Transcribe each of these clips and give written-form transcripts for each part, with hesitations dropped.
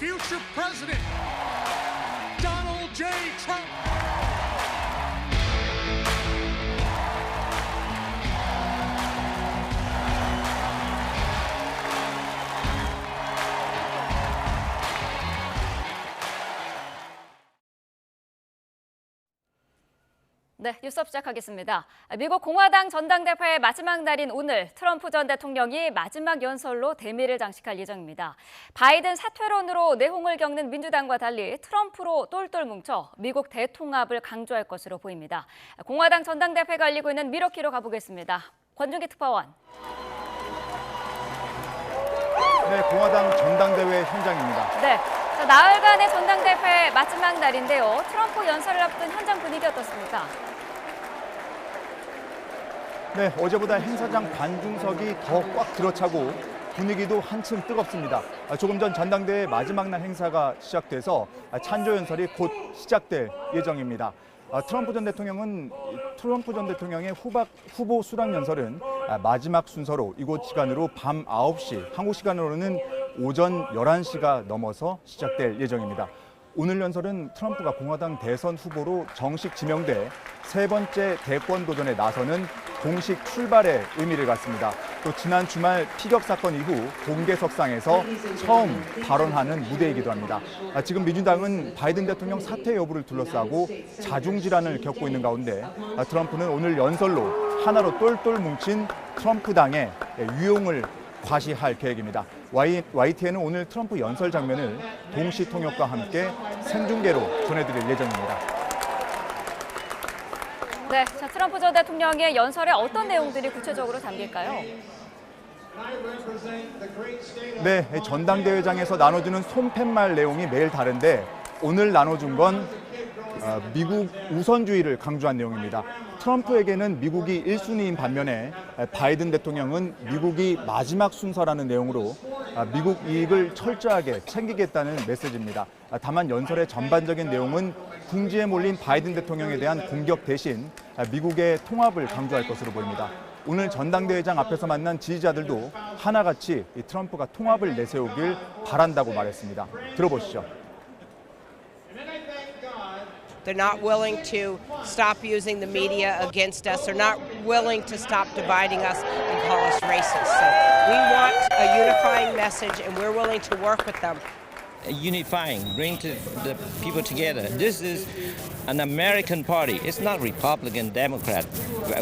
future president, Donald J. Trump. 네, 뉴스업 시작하겠습니다. 미국 공화당 전당대회의 마지막 날인 오늘 트럼프 전 대통령이 마지막 연설로 대미를 장식할 예정입니다. 바이든 사퇴론으로 내홍을 겪는 민주당과 달리 트럼프로 똘똘 뭉쳐 미국 대통합을 강조할 것으로 보입니다. 공화당 전당대회가 열리고 있는 미러키로 가보겠습니다. 권준기 특파원. 네, 공화당 전당대회 현장입니다. 네, 자, 나흘간의 전당대회 마지막 날인데요. 트럼프 연설을 앞둔 현장 분위기 어떻습니까? 네, 어제보다 행사장 관중석이 더 꽉 들어차고 분위기도 한층 뜨겁습니다. 조금 전 전당대회 마지막 날 행사가 시작돼서 찬조 연설이 곧 시작될 예정입니다. 트럼프 전 대통령의 후보 수락 연설은 마지막 순서로 이곳 시간으로 밤 9시, 한국 시간으로는 오전 11시가 넘어서 시작될 예정입니다. 오늘 연설은 트럼프가 공화당 대선 후보로 정식 지명돼 세 번째 대권 도전에 나서는 공식 출발의 의미를 갖습니다. 또 지난 주말 피격 사건 이후 공개석상에서 처음 발언하는 무대이기도 합니다. 지금 민주당은 바이든 대통령 사퇴 여부를 둘러싸고 자중질환을 겪고 있는 가운데 트럼프는 오늘 연설로 하나로 똘똘 뭉친 트럼프당의 유용을 과시할 계획입니다. YTN은 오늘 트럼프 연설 장면을 동시 통역과 함께 생중계로 전해드릴 예정입니다. 네, 자, 트럼프 전 대통령의 연설에 어떤 내용들이 구체적으로 담길까요? 네, 전당대회장에서 나눠주는 손팻말 내용이 매일 다른데 오늘 나눠준 건 미국 우선주의를 강조한 내용입니다. 트럼프에게는 미국이 1순위인 반면에 바이든 대통령은 미국이 마지막 순서라는 내용으로 미국 이익을 철저하게 챙기겠다는 메시지입니다. 다만 연설의 전반적인 내용은 궁지에 몰린 바이든 대통령에 대한 공격 대신 미국의 통합을 강조할 것으로 보입니다. 오늘 전당대회장 앞에서 만난 지지자들도 하나같이 트럼프가 통합을 내세우길 바란다고 말했습니다. 들어보시죠. They're not willing to stop using the media against us. They're not willing to stop dividing us and call us racist. So we want a unifying message, and we're willing to work with them. Unifying, bring the people together. This is an American party. It's not Republican, Democrat.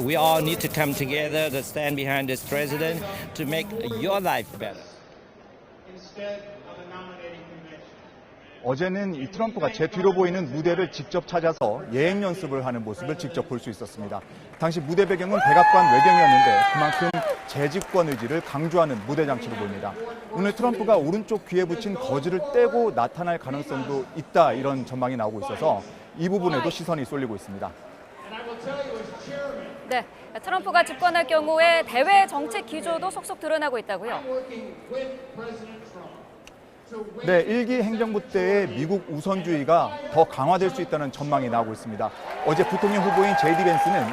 We all need to come together to stand behind this president to make your life better. 어제는 이 트럼프가 제 뒤로 보이는 무대를 직접 찾아서 예행 연습을 하는 모습을 직접 볼 수 있었습니다. 당시 무대 배경은 백악관 외경이었는데 그만큼 재집권 의지를 강조하는 무대 장치로 보입니다. 오늘 트럼프가 오른쪽 귀에 붙인 거즈를 떼고 나타날 가능성도 있다, 이런 전망이 나오고 있어서 이 부분에도 시선이 쏠리고 있습니다. 네, 트럼프가 집권할 경우에 대외 정책 기조도 속속 드러나고 있다고요. 네, 1기 행정부 때의 미국 우선주의가 더 강화될 수 있다는 전망이 나오고 있습니다. 어제 부통령 후보인 JD 벤스는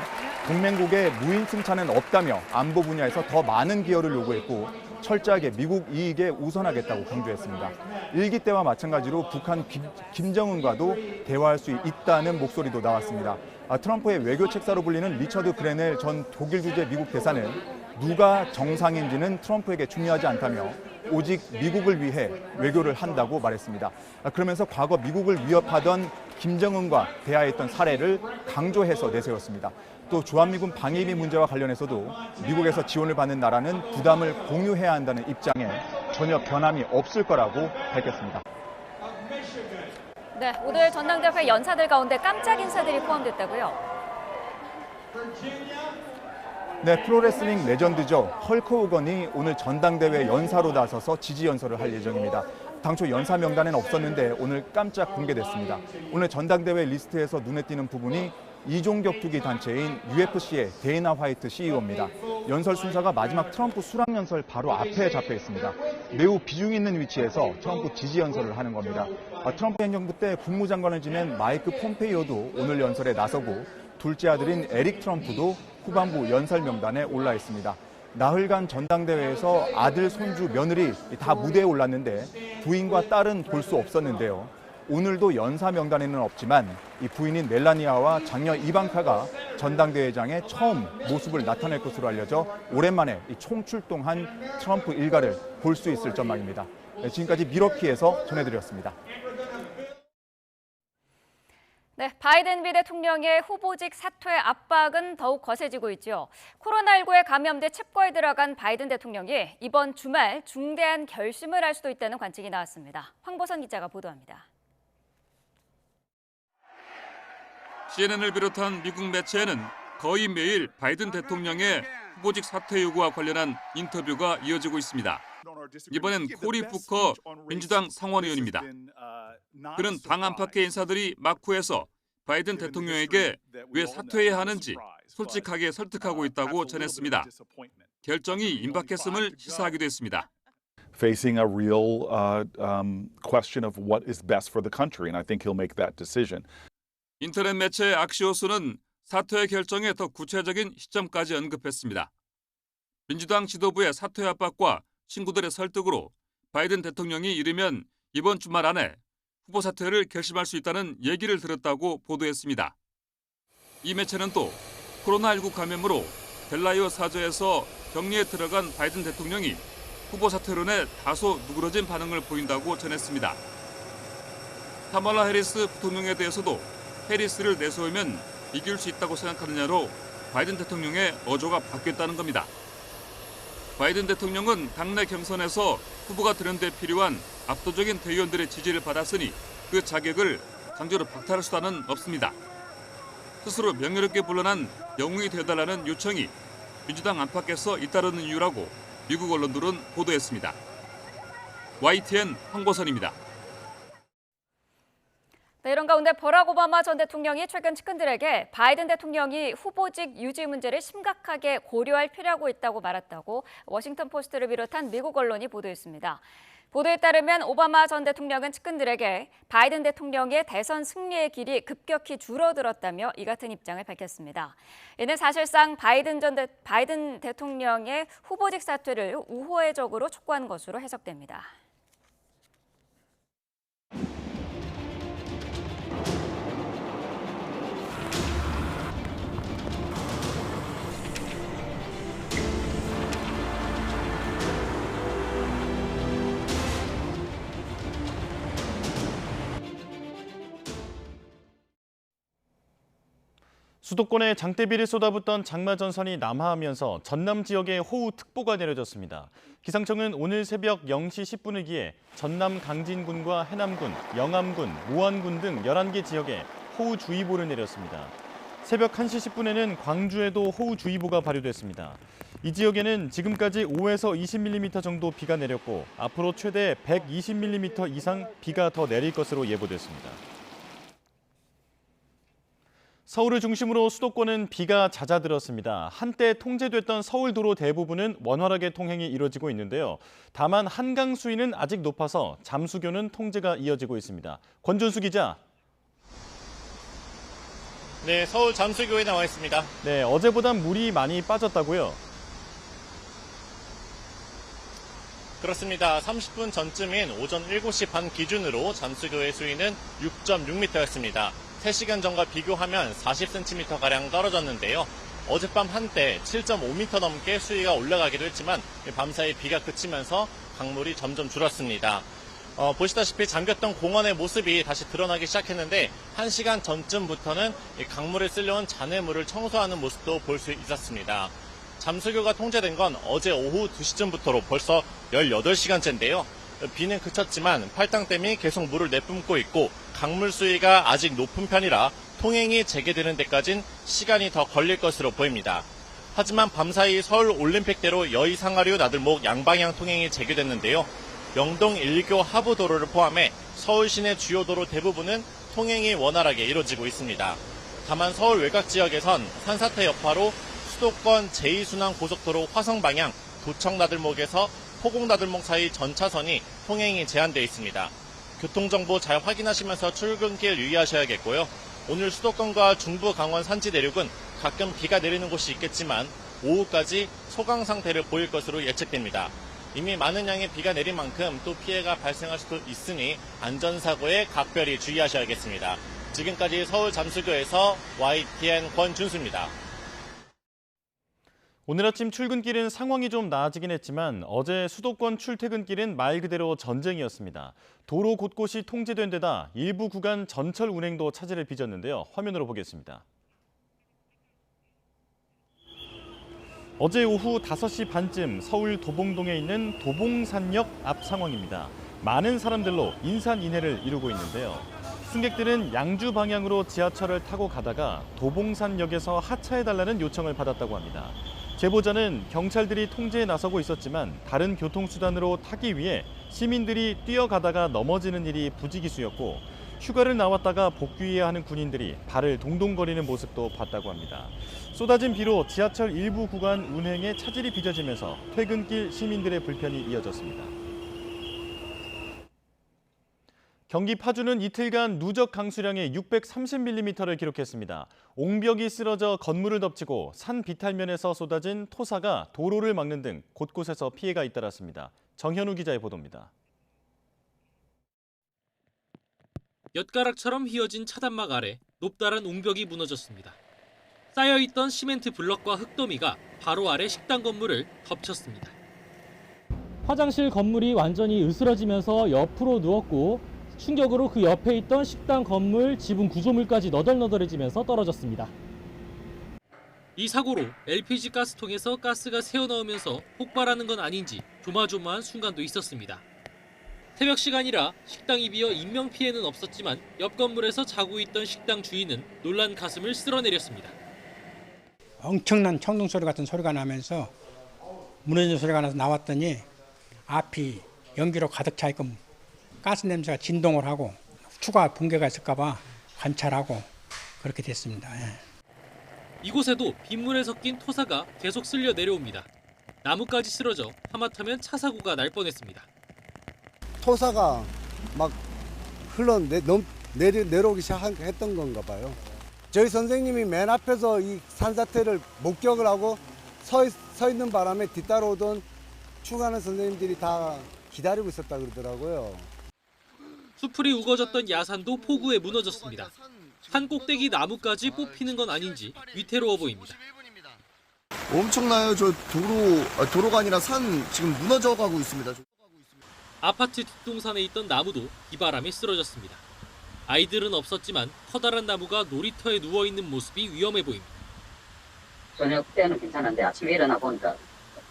동맹국의 무인 승차는 없다며 안보 분야에서 더 많은 기여를 요구했고 철저하게 미국 이익에 우선하겠다고 강조했습니다. 1기 때와 마찬가지로 북한 김정은과도 대화할 수 있다는 목소리도 나왔습니다. 트럼프의 외교 책사로 불리는 리처드 그레넬 전 독일 주재 미국 대사는 누가 정상인지는 트럼프에게 중요하지 않다며 오직 미국을 위해 외교를 한다고 말했습니다. 그러면서 과거 미국을 위협하던 김정은과 대화했던 사례를 강조해서 내세웠습니다. 또 주한미군 방위비 문제와 관련해서도 미국에서 지원을 받는 나라는 부담을 공유해야 한다는 입장에 전혀 변함이 없을 거라고 밝혔습니다. 네, 오늘 전당대회 연사들 가운데 깜짝 인사들이 포함됐다고요. 네, 프로레슬링 레전드죠. 헐크 호건이 오늘 전당대회 연사로 나서서 지지 연설을 할 예정입니다. 당초 연사 명단에는 없었는데 오늘 깜짝 공개됐습니다. 오늘 전당대회 리스트에서 눈에 띄는 부분이 이종격투기 단체인 UFC의 데이나 화이트 CEO입니다. 연설 순서가 마지막 트럼프 수락 연설 바로 앞에 잡혀 있습니다. 매우 비중 있는 위치에서 트럼프 지지 연설을 하는 겁니다. 트럼프 행정부 때 국무장관을 지낸 마이크 폼페이오도 오늘 연설에 나서고 둘째 아들인 에릭 트럼프도 후반부 연설 명단에 올라 있습니다. 나흘간 전당대회에서 아들, 손주, 며느리 다 무대에 올랐는데 부인과 딸은 볼 수 없었는데요. 오늘도 연사 명단에는 없지만 이 부인인 멜라니아와 장녀 이방카가 전당대회장에 처음 모습을 나타낼 것으로 알려져 오랜만에 총출동한 트럼프 일가를 볼 수 있을 전망입니다. 지금까지 밀워키에서 전해드렸습니다. 네, 바이든 미 대통령의 후보직 사퇴 압박은 더욱 거세지고 있죠. 코로나19에 감염돼 칩거에 들어간 바이든 대통령이 이번 주말 중대한 결심을 할 수도 있다는 관측이 나왔습니다. 황보선 기자가 보도합니다. CNN을 비롯한 미국 매체에는 거의 매일 바이든 대통령의 후보직 사퇴 요구와 관련한 인터뷰가 이어지고 있습니다. 이번엔 코리 부커 민주당 상원의원입니다. 그는 당 안팎의 인사들이 마쿠에서 바이든 대통령에게 왜 사퇴해야 하는지 솔직하게 설득하고 있다고 전했습니다. 결정이 임박했음을 시사하기도 했습니다. Facing a real question of what is best for the country, and I think he'll make that decision. 인터넷 매체 악시오스는 사퇴 결정의 더 구체적인 시점까지 언급했습니다. 민주당 지도부의 사퇴 압박과 친구들의 설득으로 바이든 대통령이 이르면 이번 주말 안에 후보 사퇴를 결심할 수 있다는 얘기를 들었다고 보도했습니다. 이 매체는 또 코로나19 감염으로 델라이어 사저에서 격리에 들어간 바이든 대통령이 후보 사퇴론에 다소 누그러진 반응을 보인다고 전했습니다. 카말라 해리스 부통령에 대해서도 해리스를 내세우면 이길 수 있다고 생각하느냐로 바이든 대통령의 어조가 바뀌었다는 겁니다. 바이든 대통령은 당내 경선에서 후보가 되는 데 필요한 압도적인 대의원들의 지지를 받았으니 그 자격을 강제로 박탈할 수단은 없습니다. 스스로 명예롭게 물러난 영웅이 되어달라는 요청이 민주당 안팎에서 잇따르는 이유라고 미국 언론들은 보도했습니다. YTN 황보선입니다. 네, 이런 가운데 버락 오바마 전 대통령이 최근 측근들에게 바이든 대통령이 후보직 유지 문제를 심각하게 고려할 필요가 있다고 말했다고 워싱턴 포스트를 비롯한 미국 언론이 보도했습니다. 보도에 따르면 오바마 전 대통령은 측근들에게 바이든 대통령의 대선 승리의 길이 급격히 줄어들었다며 이 같은 입장을 밝혔습니다. 이는 사실상 바이든 대통령의 후보직 사퇴를 우호적으로 촉구하는 것으로 해석됩니다. 수도권에 장대비를 쏟아붓던 장마 전선이 남하하면서 전남 지역에 호우특보가 내려졌습니다. 기상청은 오늘 새벽 0시 10분을 기해 전남 강진군과 해남군, 영암군, 모안군 등 11개 지역에 호우주의보를 내렸습니다. 새벽 1시 10분에는 광주에도 호우주의보가 발효됐습니다. 이 지역에는 지금까지 5에서 20mm 정도 비가 내렸고 앞으로 최대 120mm 이상 비가 더 내릴 것으로 예보됐습니다. 서울을 중심으로 수도권은 비가 잦아들었습니다. 한때 통제됐던 서울도로 대부분은 원활하게 통행이 이루어지고 있는데요. 다만 한강 수위는 아직 높아서 잠수교는 통제가 이어지고 있습니다. 권준수 기자. 네, 서울 잠수교에 나와 있습니다. 네, 어제보단 물이 많이 빠졌다고요? 그렇습니다. 30분 전쯤인 오전 7시 반 기준으로 잠수교의 수위는 6.6m였습니다. 3시간 전과 비교하면 40cm가량 떨어졌는데요. 어젯밤 한때 7.5m 넘게 수위가 올라가기도 했지만 밤사이 비가 그치면서 강물이 점점 줄었습니다. 보시다시피 잠겼던 공원의 모습이 다시 드러나기 시작했는데 1시간 전쯤부터는 강물에 쓸려온 잔해물을 청소하는 모습도 볼 수 있었습니다. 잠수교가 통제된 건 어제 오후 2시쯤부터로 벌써 18시간째인데요. 비는 그쳤지만 팔당댐이 계속 물을 내뿜고 있고 강물 수위가 아직 높은 편이라 통행이 재개되는 데까진 시간이 더 걸릴 것으로 보입니다. 하지만 밤사이 서울 올림픽대로 여의 상하류 나들목 양방향 통행이 재개됐는데요. 영동 1교 하부도로를 포함해 서울 시내 주요 도로 대부분은 통행이 원활하게 이루어지고 있습니다. 다만 서울 외곽 지역에선 산사태 여파로 수도권 제2순환 고속도로 화성 방향 도청 나들목에서 포곡 나들목 사이 전 차선이 통행이 제한되어 있습니다. 교통정보 잘 확인하시면서 출근길 유의하셔야겠고요. 오늘 수도권과 중부 강원 산지 내륙은 가끔 비가 내리는 곳이 있겠지만 오후까지 소강 상태를 보일 것으로 예측됩니다. 이미 많은 양의 비가 내린 만큼 또 피해가 발생할 수도 있으니 안전사고에 각별히 주의하셔야겠습니다. 지금까지 서울 잠수교에서 YTN 권준수입니다. 오늘 아침 출근길은 상황이 좀 나아지긴 했지만 어제 수도권 출퇴근길은 말 그대로 전쟁이었습니다. 도로 곳곳이 통제된 데다 일부 구간 전철 운행도 차질을 빚었는데요. 화면으로 보겠습니다. 어제 오후 5시 반쯤 서울 도봉동에 있는 도봉산역 앞 상황입니다. 많은 사람들로 인산인해를 이루고 있는데요. 승객들은 양주 방향으로 지하철을 타고 가다가 도봉산역에서 하차해달라는 요청을 받았다고 합니다. 제보자는 경찰들이 통제에 나서고 있었지만 다른 교통수단으로 타기 위해 시민들이 뛰어가다가 넘어지는 일이 부지기수였고 휴가를 나왔다가 복귀해야 하는 군인들이 발을 동동거리는 모습도 봤다고 합니다. 쏟아진 비로 지하철 일부 구간 운행에 차질이 빚어지면서 퇴근길 시민들의 불편이 이어졌습니다. 경기 파주는 이틀간 누적 강수량의 630mm를 기록했습니다. 옹벽이 쓰러져 건물을 덮치고 산 비탈면에서 쏟아진 토사가 도로를 막는 등 곳곳에서 피해가 잇따랐습니다. 정현우 기자의 보도입니다. 엿가락처럼 휘어진 차단막 아래 높다란 옹벽이 무너졌습니다. 쌓여있던 시멘트 블럭과 흙더미가 바로 아래 식당 건물을 덮쳤습니다. 화장실 건물이 완전히 으스러지면서 옆으로 누웠고 충격으로 그 옆에 있던 식당 건물 지붕 구조물까지 너덜너덜해지면서 떨어졌습니다. 이 사고로 LPG 가스통에서 가스가 새어나오면서 폭발하는 건 아닌지 조마조마한 순간도 있었습니다. 새벽 시간이라 식당이 비어 인명피해는 없었지만 옆 건물에서 자고 있던 식당 주인은 놀란 가슴을 쓸어내렸습니다. 엄청난 청동소리 같은 소리가 나면서 무너지는 소리가 나서 나왔더니 앞이 연기로 가득 차 있고 가스 냄새가 진동을 하고 추가 붕괴가 있을까 봐 관찰하고 그렇게 됐습니다. 이곳에도 빗물에 섞인 토사가 계속 쓸려 내려옵니다. 나무까지 쓰러져 하마터면 차 사고가 날 뻔했습니다. 토사가 막 내려오기 시작했던 건가 봐요. 저희 선생님이 맨 앞에서 이 산사태를 목격을 하고 서 있는 바람에 뒤따라오던 추가하는 선생님들이 다 기다리고 있었다 그러더라고요. 수풀이 우거졌던 야산도 폭우에 무너졌습니다. 산 꼭대기 나무까지 뽑히는 건 아닌지 위태로워 보입니다. 엄청나요. 저 도로가 아니라 산 지금 무너져 가고 있습니다. 아파트 뒷동산에 있던 나무도 비바람에 쓰러졌습니다. 아이들은 없었지만 커다란 나무가 놀이터에 누워있는 모습이 위험해 보입니다. 저녁 때는 괜찮은데 아침에 일어나 보니까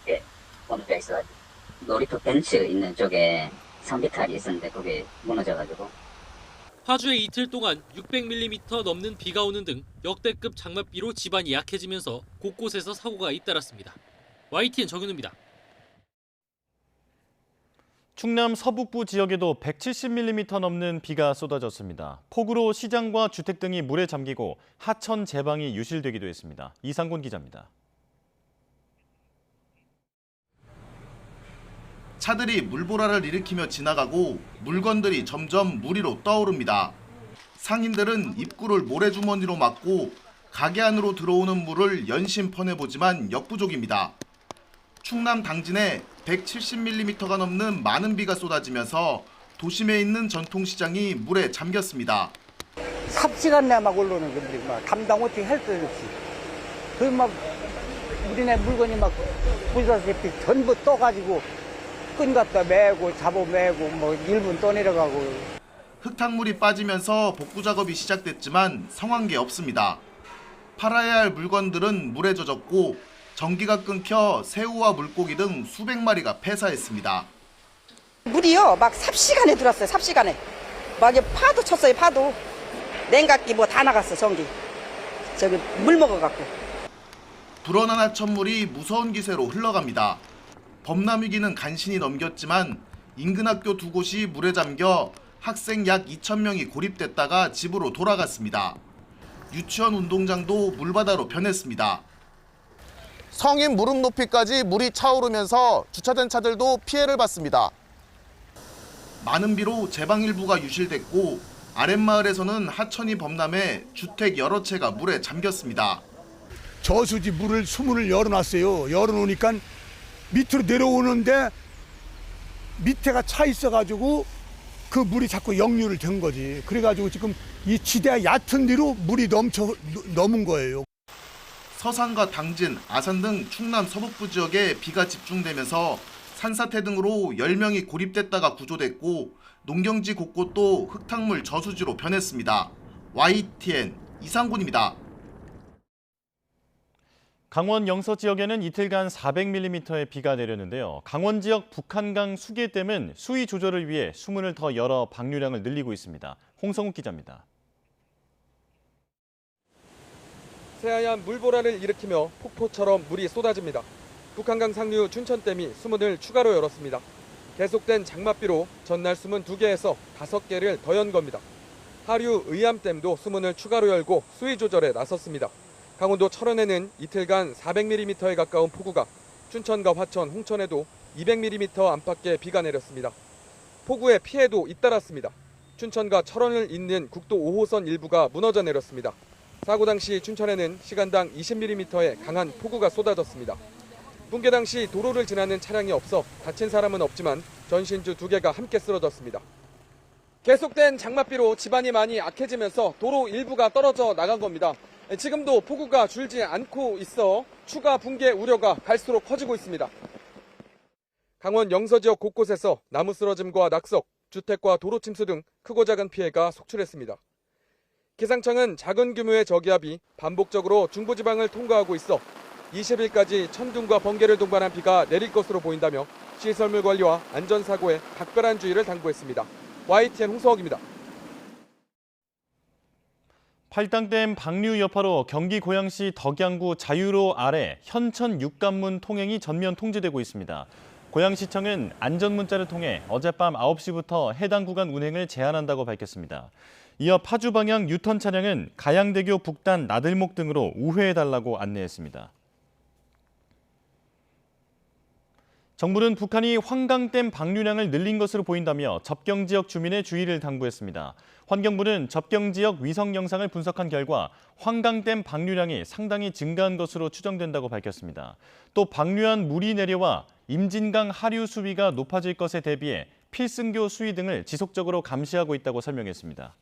이렇게 무너져 있어가지고 놀이터 벤치 있는 쪽에 산비탈이 있었는데 그게 무너져가지고. 파주에 이틀 동안 600mm 넘는 비가 오는 등 역대급 장맛비로 집안이 약해지면서 곳곳에서 사고가 잇따랐습니다. YTN 정현우입니다. 충남 서북부 지역에도 170mm 넘는 비가 쏟아졌습니다. 폭우로 시장과 주택 등이 물에 잠기고 하천 제방이 유실되기도 했습니다. 이상곤 기자입니다. 차들이 물보라를 일으키며 지나가고 물건들이 점점 물 위로 떠오릅니다. 상인들은 입구를 모래주머니로 막고 가게 안으로 들어오는 물을 연신 퍼내보지만 역부족입니다. 충남 당진에 170mm가 넘는 많은 비가 쏟아지면서 도심에 있는 전통시장이 물에 잠겼습니다. 삽시간 내막 올라오는 분들이 막 감당 어떻게 할 수 없이 그 막 우리네 물건이 막 보시다시피 전부 떠가지고 끈 갖다 매고 잡아 매고 뭐 일분 떠내려가고. 흙탕물이 빠지면서 복구 작업이 시작됐지만 성한 게 없습니다. 팔아야 할 물건들은 물에 젖었고 전기가 끊겨 새우와 물고기 등 수백 마리가 폐사했습니다. 물이요 막 삽시간에 들었어요. 삽시간에 막 파도 쳤어요. 파도 냉각기 뭐 다 나갔어. 전기 저기 물 먹어갖고. 불어난 하천물이 무서운 기세로 흘러갑니다. 범람위기는 간신히 넘겼지만 인근 학교 두 곳이 물에 잠겨 학생 약 2,000명이 고립됐다가 집으로 돌아갔습니다. 유치원 운동장도 물바다로 변했습니다. 성인 무릎 높이까지 물이 차오르면서 주차된 차들도 피해를 봤습니다. 많은 비로 제방 일부가 유실됐고 아랫마을에서는 하천이 범람해 주택 여러 채가 물에 잠겼습니다. 저수지 물을 수문을 열어놨어요. 열어놓으니까 밑으로 내려오는데 밑에가 차 있어가지고 그 물이 자꾸 역류를 된 거지. 그래가지고 지금 이 지대 얕은 데로 물이 넘은 거예요. 서산과 당진, 아산 등 충남 서북부 지역에 비가 집중되면서 산사태 등으로 10명이 고립됐다가 구조됐고 농경지 곳곳도 흙탕물 저수지로 변했습니다. YTN 이상군입니다. 강원 영서 지역에는 이틀간 400mm의 비가 내렸는데요. 강원 지역 북한강 수계댐은 수위 조절을 위해 수문을 더 열어 방류량을 늘리고 있습니다. 홍성욱 기자입니다. 새하얀 물보라를 일으키며 폭포처럼 물이 쏟아집니다. 북한강 상류 춘천댐이 수문을 추가로 열었습니다. 계속된 장맛비로 전날 수문 2개에서 5개를 더 연 겁니다. 하류 의암댐도 수문을 추가로 열고 수위 조절에 나섰습니다. 강원도 철원에는 이틀간 400mm에 가까운 폭우가, 춘천과 화천, 홍천에도 200mm 안팎의 비가 내렸습니다. 폭우의 피해도 잇따랐습니다. 춘천과 철원을 잇는 국도 5호선 일부가 무너져 내렸습니다. 사고 당시 춘천에는 시간당 20mm의 강한 폭우가 쏟아졌습니다. 붕괴 당시 도로를 지나는 차량이 없어 다친 사람은 없지만 전신주 2개가 함께 쓰러졌습니다. 계속된 장맛비로 지반이 많이 악해지면서 도로 일부가 떨어져 나간 겁니다. 지금도 폭우가 줄지 않고 있어 추가 붕괴 우려가 갈수록 커지고 있습니다. 강원 영서 지역 곳곳에서 나무 쓰러짐과 낙석, 주택과 도로 침수 등 크고 작은 피해가 속출했습니다. 기상청은 작은 규모의 저기압이 반복적으로 중부지방을 통과하고 있어 20일까지 천둥과 번개를 동반한 비가 내릴 것으로 보인다며 시설물 관리와 안전사고에 각별한 주의를 당부했습니다. YTN 홍성욱입니다. 팔당댐 방류 여파로 경기 고양시 덕양구 자유로 아래 현천 육관문 통행이 전면 통제되고 있습니다. 고양시청은 안전문자를 통해 어젯밤 9시부터 해당 구간 운행을 제한한다고 밝혔습니다. 이어 파주 방향 유턴 차량은 가양대교 북단 나들목 등으로 우회해달라고 안내했습니다. 정부는 북한이 환강댐 방류량을 늘린 것으로 보인다며 접경 지역 주민의 주의를 당부했습니다. 환경부는 접경 지역 위성 영상을 분석한 결과 환강댐 방류량이 상당히 증가한 것으로 추정된다고 밝혔습니다. 또 방류한 물이 내려와 임진강 하류 수위가 높아질 것에 대비해 필승교 수위 등을 지속적으로 감시하고 있다고 설명했습니다.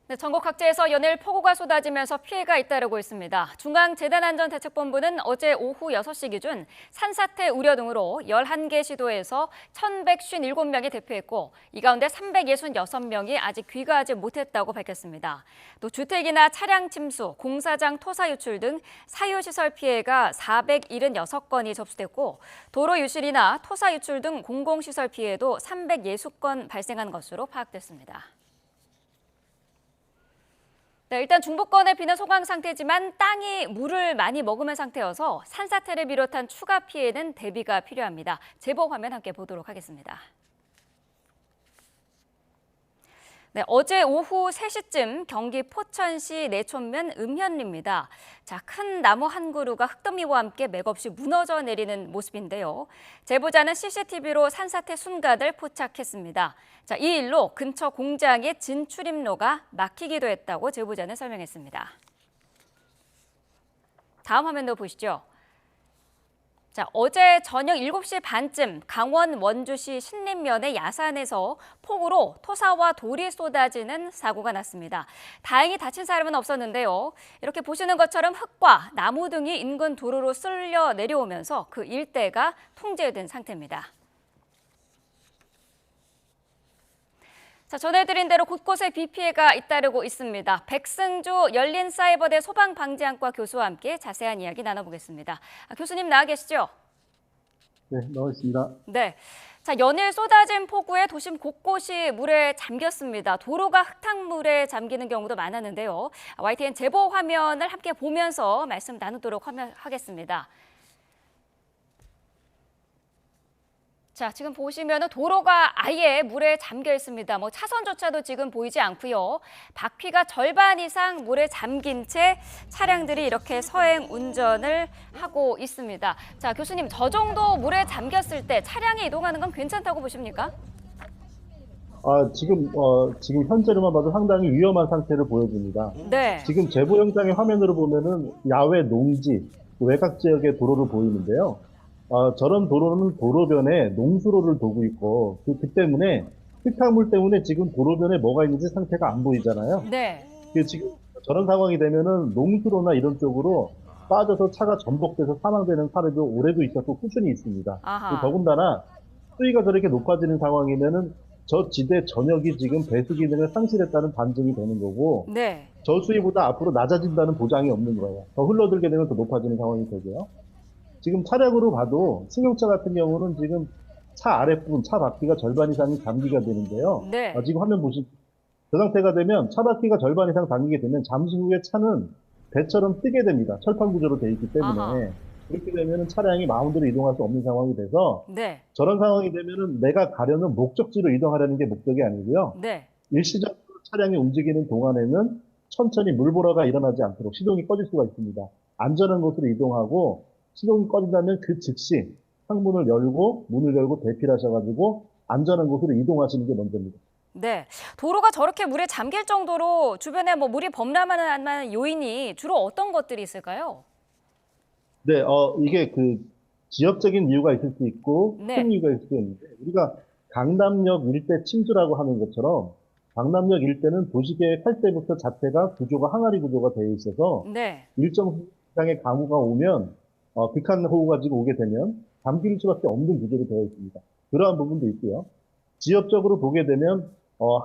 네, 전국 각지에서 연일 폭우가 쏟아지면서 피해가 잇따르고 있습니다. 중앙재난안전대책본부는 어제 오후 6시 기준 산사태 우려 등으로 11개 시도에서 1,157명이 대피했고 이 가운데 366명이 아직 귀가하지 못했다고 밝혔습니다. 또 주택이나 차량 침수, 공사장 토사 유출 등 사유시설 피해가 476건이 접수됐고 도로 유실이나 토사 유출 등 공공시설 피해도 360건 발생한 것으로 파악됐습니다. 네, 일단 중부권의 비는 소강 상태지만 땅이 물을 많이 머금은 상태여서 산사태를 비롯한 추가 피해는 대비가 필요합니다. 제보 화면 함께 보도록 하겠습니다. 네, 어제 오후 3시쯤 경기 포천시 내촌면 음현리입니다. 자, 큰 나무 한 그루가 흙더미와 함께 맥없이 무너져 내리는 모습인데요. 제보자는 CCTV로 산사태 순간을 포착했습니다. 자, 이 일로 근처 공장의 진출입로가 막히기도 했다고 제보자는 설명했습니다. 다음 화면도 보시죠. 자, 어제 저녁 7시 반쯤 강원 원주시 신림면의 야산에서 폭우로 토사와 돌이 쏟아지는 사고가 났습니다. 다행히 다친 사람은 없었는데요. 이렇게 보시는 것처럼 흙과 나무 등이 인근 도로로 쓸려 내려오면서 그 일대가 통제된 상태입니다. 자, 전해드린 대로 곳곳에 비 피해가 잇따르고 있습니다. 백승주 열린사이버대 소방방지학과 교수와 함께 자세한 이야기 나눠보겠습니다. 교수님 나와 계시죠? 네, 나와 있습니다. 네. 자, 연일 쏟아진 폭우에 도심 곳곳이 물에 잠겼습니다. 도로가 흙탕물에 잠기는 경우도 많았는데요. YTN 제보 화면을 함께 보면서 말씀 나누도록 하겠습니다. 자, 지금 보시면 도로가 아예 물에 잠겨 있습니다. 차선조차도 지금 보이지 않고요. 바퀴가 절반 이상 물에 잠긴 채 차량들이 이렇게 서행 운전을 하고 있습니다. 자, 교수님, 저 정도 물에 잠겼을 때 차량이 이동하는 건 괜찮다고 보십니까? 지금 현재로만 봐도 상당히 위험한 상태를 보여줍니다. 네. 지금 제보 영상의 화면으로 보면은 야외 농지, 외곽 지역의 도로를 보이는데요. 저런 도로는 도로변에 농수로를 두고 있고, 그 때문에 흙탕물 때문에 지금 도로변에 뭐가 있는지 상태가 안 보이잖아요. 네. 지금 저런 상황이 되면은 농수로나 이런 쪽으로 빠져서 차가 전복돼서 사망되는 사례도 올해도 있었고 꾸준히 있습니다. 아하. 더군다나 수위가 저렇게 높아지는 상황이면은 저 지대 전역이 지금 배수 기능을 상실했다는 반증이 되는 거고, 네. 저 수위보다 앞으로 낮아진다는 보장이 없는 거예요. 더 흘러들게 되면 더 높아지는 상황이 되고요. 지금 차량으로 봐도 승용차 같은 경우는 지금 차 아랫부분, 차 바퀴가 절반 이상이 잠기가 되는데요. 네. 지금 화면 보시면 그 상태가 되면 차 바퀴가 절반 이상 잠기게 되면 잠시 후에 차는 배처럼 뜨게 됩니다. 철판 구조로 되어 있기 때문에. 아하. 그렇게 되면 차량이 마운드로 이동할 수 없는 상황이 돼서 네. 저런 상황이 되면은 내가 가려는 목적지로 이동하려는 게 목적이 아니고요. 네. 일시적으로 차량이 움직이는 동안에는 천천히 물보라가 일어나지 않도록 시동이 꺼질 수가 있습니다. 안전한 곳으로 이동하고 시동이 꺼진다면 그 즉시 창문을 열고 문을 열고 대피하셔가지고 안전한 곳으로 이동하시는 게 먼저입니다. 네. 도로가 저렇게 물에 잠길 정도로 주변에 뭐 물이 범람하는 만한 요인이 주로 어떤 것들이 있을까요? 네, 이게 그 지역적인 이유가 있을 수 있고 네. 큰 이유가 있을 수 있는데 우리가 강남역 일대 침수라고 하는 것처럼 강남역 일대는 도시계획할 때부터 자체가 구조가 항아리 구조가 되어 있어서 네. 일정 이상의 강우가 오면 극한 호우 가지고 오게 되면 잠길 수밖에 없는 구조로 되어 있습니다. 그러한 부분도 있고요. 지역적으로 보게 되면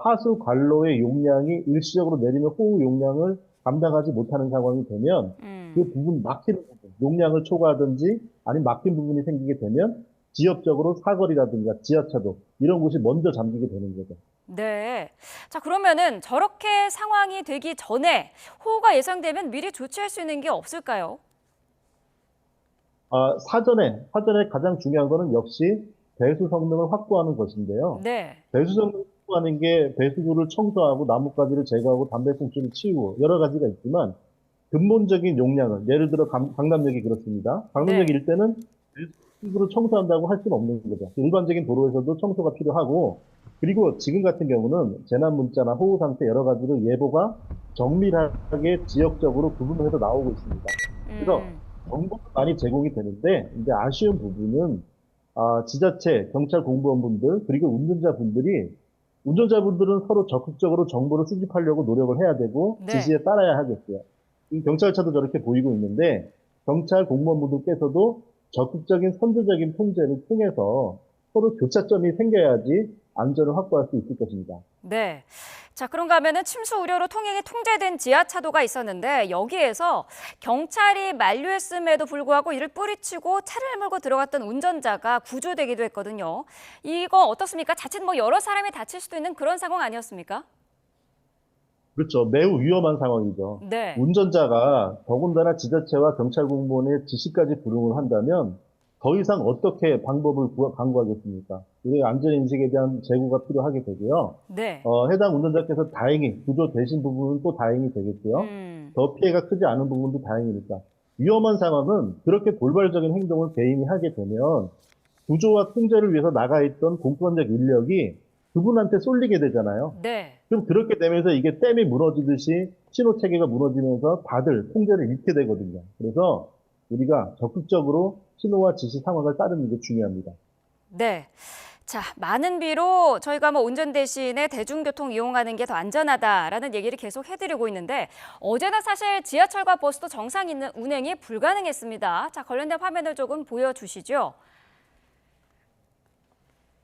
하수 관로의 용량이 일시적으로 내리는 호우 용량을 감당하지 못하는 상황이 되면 그 부분 막히는 부분, 용량을 초과하든지 아니면 막힌 부분이 생기게 되면 지역적으로 사거리라든가 지하차도 이런 곳이 먼저 잠기게 되는 거죠. 네. 자, 그러면은 저렇게 상황이 되기 전에 호우가 예상되면 미리 조치할 수 있는 게 없을까요? 사전에 가장 중요한 거는 역시 배수 성능을 확보하는 것인데요. 네. 배수 성능을 확보하는 게 배수구를 청소하고 나뭇가지를 제거하고 담배꽁초를 치우고 여러 가지가 있지만 근본적인 용량은 예를 들어 강남역이 그렇습니다. 강남역 네. 일대는 배수구를 청소한다고 할 수는 없는 거죠. 일반적인 도로에서도 청소가 필요하고 그리고 지금 같은 경우는 재난 문자나 호우 상태 여러 가지로 예보가 정밀하게 지역적으로 구분을 해서 나오고 있습니다. 그래서 정보가 많이 제공이 되는데 이제 아쉬운 부분은 지자체, 경찰 공무원분들 그리고 운전자분들은 서로 적극적으로 정보를 수집하려고 노력을 해야 되고 네. 지시에 따라야 하겠고요. 이 경찰차도 저렇게 보이고 있는데 경찰 공무원분들께서도 적극적인 선제적인 통제를 통해서 서로 교차점이 생겨야지 안전을 확보할 수 있을 것입니다. 네. 자, 그런가 하면은 침수 우려로 통행이 통제된 지하차도가 있었는데 여기에서 경찰이 만류했음에도 불구하고 이를 뿌리치고 차를 몰고 들어갔던 운전자가 구조되기도 했거든요. 이거 어떻습니까? 자칫 뭐 여러 사람이 다칠 수도 있는 그런 상황 아니었습니까? 그렇죠. 매우 위험한 상황이죠. 네. 운전자가 더군다나 지자체와 경찰 공무원의 지시까지 불응을 한다면 더 이상 어떻게 방법을 강구하겠습니까? 우리 안전인식에 대한 제고가 필요하게 되고요. 네. 해당 운전자께서 다행히 구조되신 부분은 또 다행이 되겠고요. 더 피해가 크지 않은 부분도 다행이니까. 위험한 상황은 그렇게 돌발적인 행동을 개인이 하게 되면 구조와 통제를 위해서 나가 있던 공권력 인력이 그분한테 쏠리게 되잖아요. 네. 그럼 그렇게 되면서 이게 댐이 무너지듯이 신호 체계가 무너지면서 다들 통제를 잃게 되거든요. 그래서 우리가 적극적으로 신호와 지시 상황을 따르는 게 중요합니다. 네. 자, 많은 비로 저희가 뭐 운전 대신에 대중교통 이용하는 게 더 안전하다라는 얘기를 계속 해드리고 있는데 어제는 사실 지하철과 버스도 정상 운행이 불가능했습니다. 자, 관련된 화면을 조금 보여주시죠.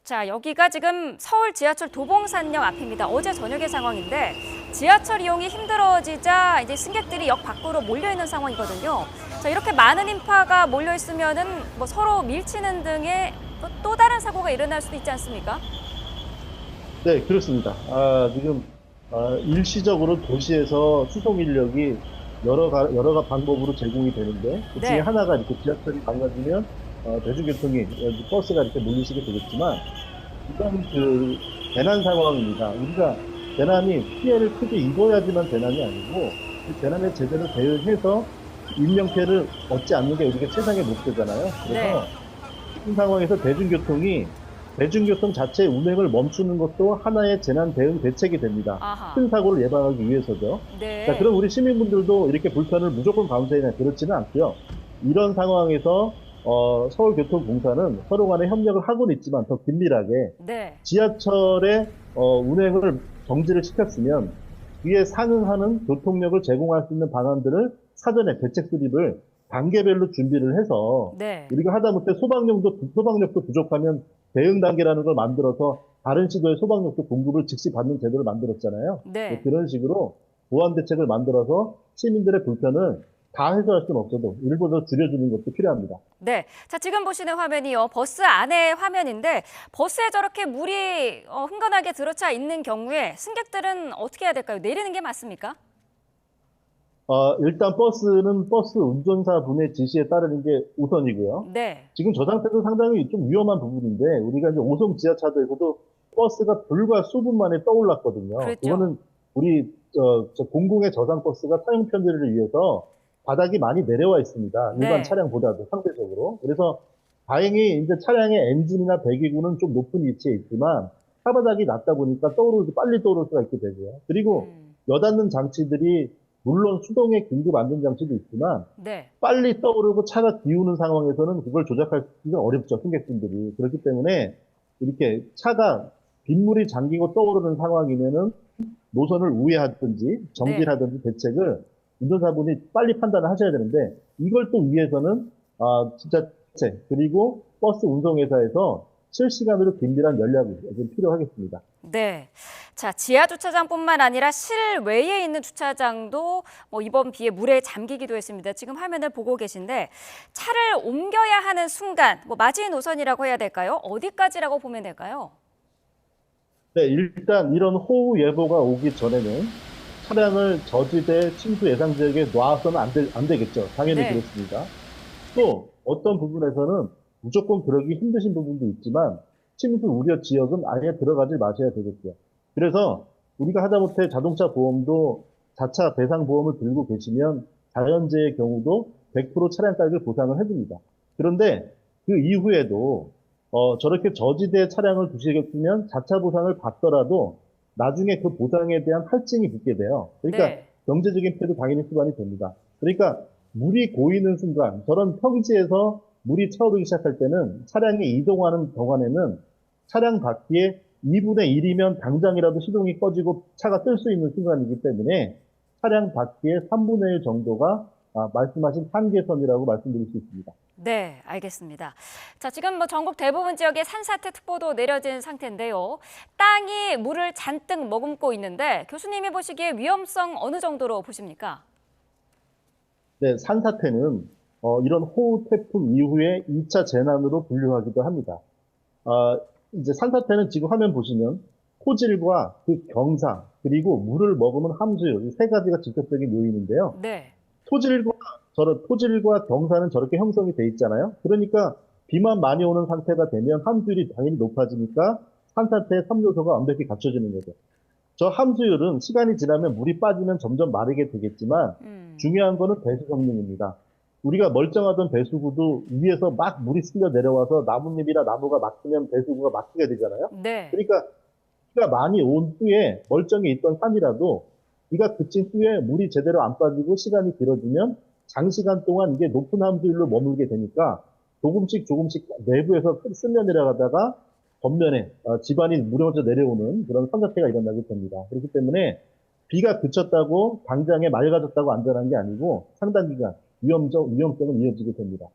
자, 여기가 지금 서울 지하철 도봉산역 앞입니다. 어제 저녁의 상황인데 지하철 이용이 힘들어지자 이제 승객들이 역 밖으로 몰려 있는 상황이거든요. 자, 이렇게 많은 인파가 몰려 있으면은 뭐 서로 밀치는 등의 또 다른 사고가 일어날 수도 있지 않습니까? 네, 그렇습니다. 지금 일시적으로 도시에서 수송 인력이 여러 방법으로 제공이 되는데 그 중에 네. 하나가 이렇게 지하철이 망가지면 대중교통이 버스가 이렇게 몰리시게 되겠지만 이건 그 재난 상황입니다. 우리가 재난이 피해를 크게 입어야지만 재난이 아니고 그 재난에 제대로 대응해서 인명피해를 얻지 않는 게 우리가 최상의 목표잖아요. 그래서 네. 이 상황에서 대중교통이 대중교통 자체 운행을 멈추는 것도 하나의 재난 대응 대책이 됩니다. 아하. 큰 사고를 예방하기 위해서죠. 네. 자, 그럼 우리 시민분들도 이렇게 불편을 무조건 감수해야 그렇지는 않고요. 이런 상황에서 서울교통공사는 서로 간에 협력을 하고는 있지만 더 긴밀하게 네. 지하철의 운행을 정지를 시켰으면 이에 상응하는 교통력을 제공할 수 있는 방안들을 사전에 대책 수립을 단계별로 준비를 해서 네. 우리가 하다못해 소방력도 부족하면 대응 단계라는 걸 만들어서 다른 시도의 소방력도 공급을 즉시 받는 제도를 만들었잖아요. 네. 그런 식으로 보완 대책을 만들어서 시민들의 불편을 다 해소할 수는 없어도 일부러 줄여주는 것도 필요합니다. 네. 자, 지금 보시는 화면이요. 버스 안의 화면인데 버스에 저렇게 물이 흥건하게 들어차 있는 경우에 승객들은 어떻게 해야 될까요? 내리는 게 맞습니까? 일단 버스는 버스 운전사분의 지시에 따르는 게 우선이고요. 네. 지금 저 상태도 상당히 좀 위험한 부분인데 우리가 이제 5송 지하차도에서도 버스가 불과 수분 만에 떠올랐거든요. 그랬죠. 그거는 우리 저 공공의 저장 버스가 사용 편의를 위해서 바닥이 많이 내려와 있습니다. 일반 네. 차량보다도 상대적으로. 그래서 다행히 이제 차량의 엔진이나 배기구는 좀 높은 위치에 있지만 하바닥이 낮다 보니까 빨리 떠오를 수가 있게 되고요. 그리고 여닫는 장치들이 물론 수동의 긴급 안전 장치도 있지만 네. 빨리 떠오르고 차가 기우는 상황에서는 그걸 조작하기가 어렵죠, 승객분들이. 그렇기 때문에 이렇게 차가 빗물이 잠기고 떠오르는 상황이면은 노선을 우회하든지 정지를 하든지 대책을 운전사분이 빨리 판단을 하셔야 되는데 이걸 또 위해서는 진짜 그리고 버스 운송회사에서 실시간으로 긴밀한 연락이 좀 필요하겠습니다. 네. 자, 지하 주차장뿐만 아니라 실외에 있는 주차장도 이번 비에 물에 잠기기도 했습니다. 지금 화면을 보고 계신데 차를 옮겨야 하는 순간 마지 노선이라고 해야 될까요? 어디까지라고 보면 될까요? 네, 일단 이런 호우 예보가 오기 전에는 차량을 저지대 침수 예상 지역에 놔서는 안 되겠죠. 당연히 네. 그렇습니다. 또 어떤 부분에서는 무조건 그러기 힘드신 부분도 있지만 침수 우려 지역은 아예 들어가지 마셔야 되겠죠. 그래서 우리가 하다못해 자동차 보험도 자차 배상 보험을 들고 계시면 자연재해의 경우도 100% 차량 가격을 보상을 해줍니다. 그런데 그 이후에도 저렇게 저지대 차량을 두시겠으면 자차 보상을 받더라도 나중에 그 보상에 대한 할증이 붙게 돼요. 그러니까 네. 경제적인 피해도 당연히 수반이 됩니다. 그러니까 물이 고이는 순간 저런 평지에서 물이 차오르기 시작할 때는 차량이 이동하는 동안에는 차량 바퀴에 2분의 1이면 당장이라도 시동이 꺼지고 차가 뜰 수 있는 순간이기 때문에 차량 바퀴의 3분의 1 정도가 말씀하신 한계선이라고 말씀드릴 수 있습니다. 네, 알겠습니다. 자, 지금 전국 대부분 지역에 산사태 특보도 내려진 상태인데요. 땅이 물을 잔뜩 머금고 있는데 교수님이 보시기에 위험성 어느 정도로 보십니까? 네, 산사태는 이런 호우 태풍 이후에 2차 재난으로 분류하기도 합니다. 이제 산사태는 지금 화면 보시면 토질과 그 경사 그리고 물을 머금은 함수요 이 세 가지가 직접적인 요인인데요. 네. 토질과 경사는 저렇게 형성이 돼 있잖아요. 그러니까 비만 많이 오는 상태가 되면 함수율이 당연히 높아지니까 산사태의 3요소가 완벽히 갖춰지는 거죠. 저 함수율은 시간이 지나면 물이 빠지면 점점 마르게 되겠지만 중요한 거는 배수 성능입니다. 우리가 멀쩡하던 배수구도 위에서 막 물이 쓸려 내려와서 나뭇잎이나 나무가 막히면 배수구가 막히게 되잖아요. 네. 그러니까 비가 많이 온 후에 멀쩡히 있던 산이라도 비가 그친 후에 물이 제대로 안 빠지고 시간이 길어지면 장시간 동안 이게 높은 함수율로 머물게 되니까 조금씩 내부에서 쓸려 내려가다가 겉면에 집안이 물에 먼저 내려오는 그런 산사태가 일어나게 됩니다. 그렇기 때문에 비가 그쳤다고 당장에 맑아졌다고 안전한 게 아니고 상당 기간 위험성은 이어지게 됩니다.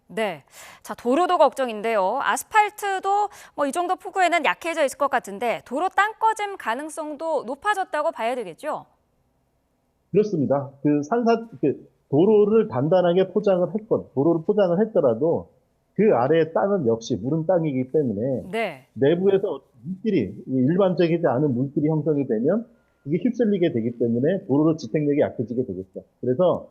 네. 자, 도로도 걱정인데요. 아스팔트도 이 정도 폭우에는 약해져 있을 것 같은데 도로 땅 꺼짐 가능성도 높아졌다고 봐야 되겠죠? 그렇습니다. 도로를 단단하게 도로를 포장을 했더라도 그 아래의 땅은 역시 물은 땅이기 때문에 네. 내부에서 일반적이지 않은 물길이 형성이 되면 이게 휩쓸리게 되기 때문에 도로의 지탱력이 약해지게 되겠죠. 그래서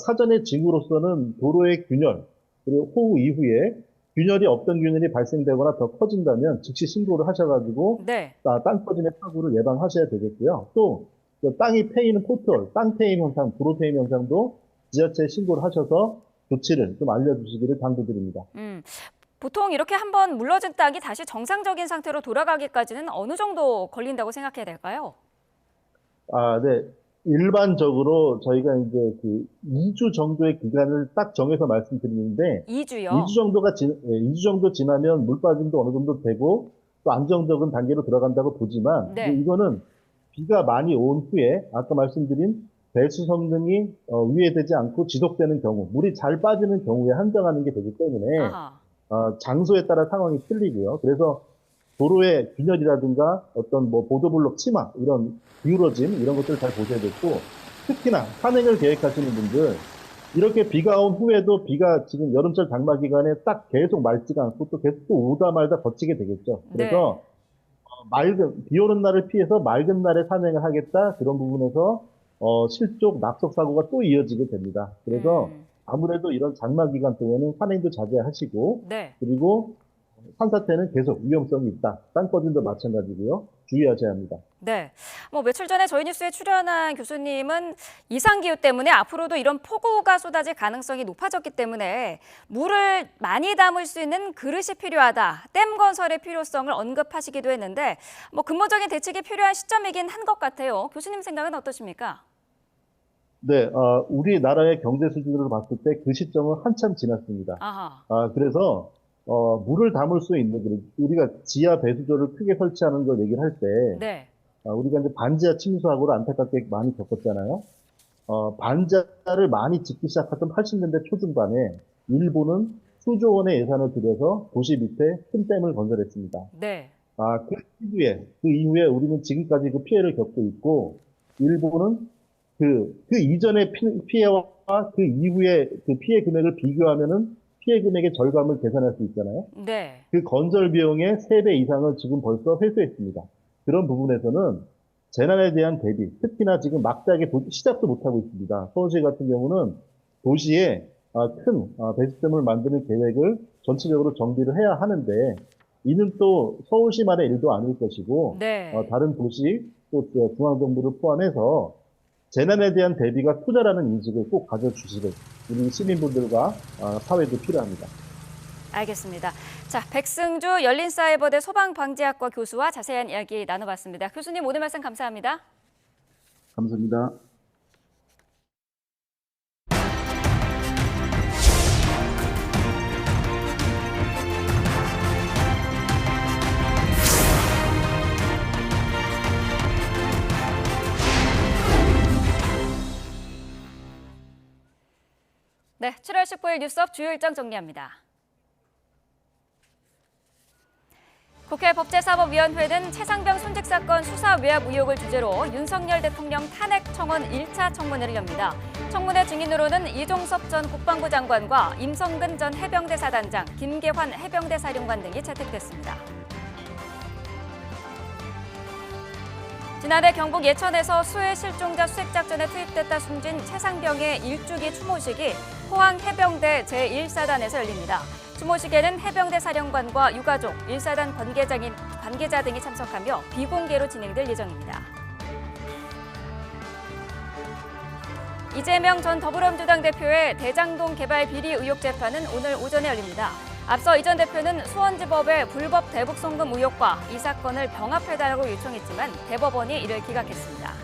사전의 징후로서는 도로의 균열, 그리고 호우 이후에 균열이 없던 균열이 발생되거나 더 커진다면 즉시 신고를 하셔가지고 네. 땅 꺼짐의 사고를 예방하셔야 되겠고요. 또 땅이 패이는 포털, 땅 패임 현상, 도로 패임 현상도 지자체에 신고를 하셔서 조치를 좀 알려주시기를 당부드립니다. 보통 이렇게 한번 물러진 땅이 다시 정상적인 상태로 돌아가기까지는 어느 정도 걸린다고 생각해야 될까요? 네. 일반적으로 저희가 이제 그 2주 정도의 기간을 딱 정해서 말씀드리는데 2주요? 2주 정도 지나면 물 빠짐도 어느 정도 되고 또 안정적인 단계로 들어간다고 보지만 네. 이거는 비가 많이 온 후에 아까 말씀드린 배수 성능이 위해되지 않고 지속되는 경우, 물이 잘 빠지는 경우에 한정하는 게 되기 때문에 장소에 따라 상황이 틀리고요. 그래서 도로의 균열이라든가 어떤 뭐 보도블록 치마 이런 기울어짐 이런 것들을 잘 보셔야 되고 특히나 산행을 계획하시는 분들 이렇게 비가 온 후에도 비가 지금 여름철 장마 기간에 딱 계속 맑지가 않고 또 계속 또 오다 말다 거치게 되겠죠. 그래서 비 오는 날을 피해서 맑은 날에 산행을 하겠다 그런 부분에서 실족 납속 사고가 또 이어지게 됩니다. 그래서 아무래도 이런 장마 기간 동안은 산행도 자제하시고 네. 그리고 산사태는 계속 위험성이 있다. 땅꺼짐도 마찬가지고요. 주의하셔야 합니다. 네. 며칠 전에 저희 뉴스에 출연한 교수님은 이상기후 때문에 앞으로도 이런 폭우가 쏟아질 가능성이 높아졌기 때문에 물을 많이 담을 수 있는 그릇이 필요하다. 댐 건설의 필요성을 언급하시기도 했는데 근본적인 대책이 필요한 시점이긴 한 것 같아요. 교수님 생각은 어떠십니까? 네, 우리나라의 경제 수준으로 봤을 때 그 시점은 한참 지났습니다. 그래서 물을 담을 수 있는 우리가 지하 배수조를 크게 설치하는 걸 얘기를 할 때 네. 우리가 이제 반지하 침수하고를 안타깝게 많이 겪었잖아요. 반지하를 많이 짓기 시작했던 80년대 초중반에 일본은 수조 원의 예산을 들여서 도시 밑에 큰 댐을 건설했습니다. 네. 그 이후에 우리는 지금까지 그 피해를 겪고 있고 일본은 그 이전의 피해와 그 이후의 그 피해 금액을 비교하면은 피해 금액의 절감을 계산할 수 있잖아요. 네. 그 건설 비용의 3배 이상을 지금 벌써 회수했습니다. 그런 부분에서는 재난에 대한 대비, 특히나 지금 막대하게 시작도 못하고 있습니다. 서울시 같은 경우는 도시에 큰 배수댐을 만드는 계획을 전체적으로 정비를 해야 하는데 이는 또 서울시만의 일도 아닐 것이고 네. 다른 도시 또 중앙정부를 포함해서 재난에 대한 대비가 투자라는 인식을 꼭 가져주시길 우리 시민분들과 사회도 필요합니다. 알겠습니다. 자, 백승주 열린사이버대 소방방지학과 교수와 자세한 이야기 나눠봤습니다. 교수님 오늘 말씀 감사합니다. 감사합니다. 네, 7월 19일 뉴스업 주요 일정 정리합니다. 국회 법제사법위원회는 최상병 손직 사건 수사 외압 의혹을 주제로 윤석열 대통령 탄핵 청원 1차 청문회를 엽니다. 청문회 증인으로는 이종섭 전 국방부 장관과 임성근 전 해병대 사단장, 김계환 해병대 사령관 등이 채택됐습니다. 지난해 경북 예천에서 수해 실종자 수색작전에 투입됐다 숨진 최상병의 일주기 추모식이 포항 해병대 제1사단에서 열립니다. 추모식에는 해병대 사령관과 유가족, 1사단 관계자 등이 참석하며 비공개로 진행될 예정입니다. 이재명 전 더불어민주당 대표의 대장동 개발 비리 의혹 재판은 오늘 오전에 열립니다. 앞서 이 전 대표는 수원지법의 불법 대북 송금 의혹과 이 사건을 병합해달라고 요청했지만 대법원이 이를 기각했습니다.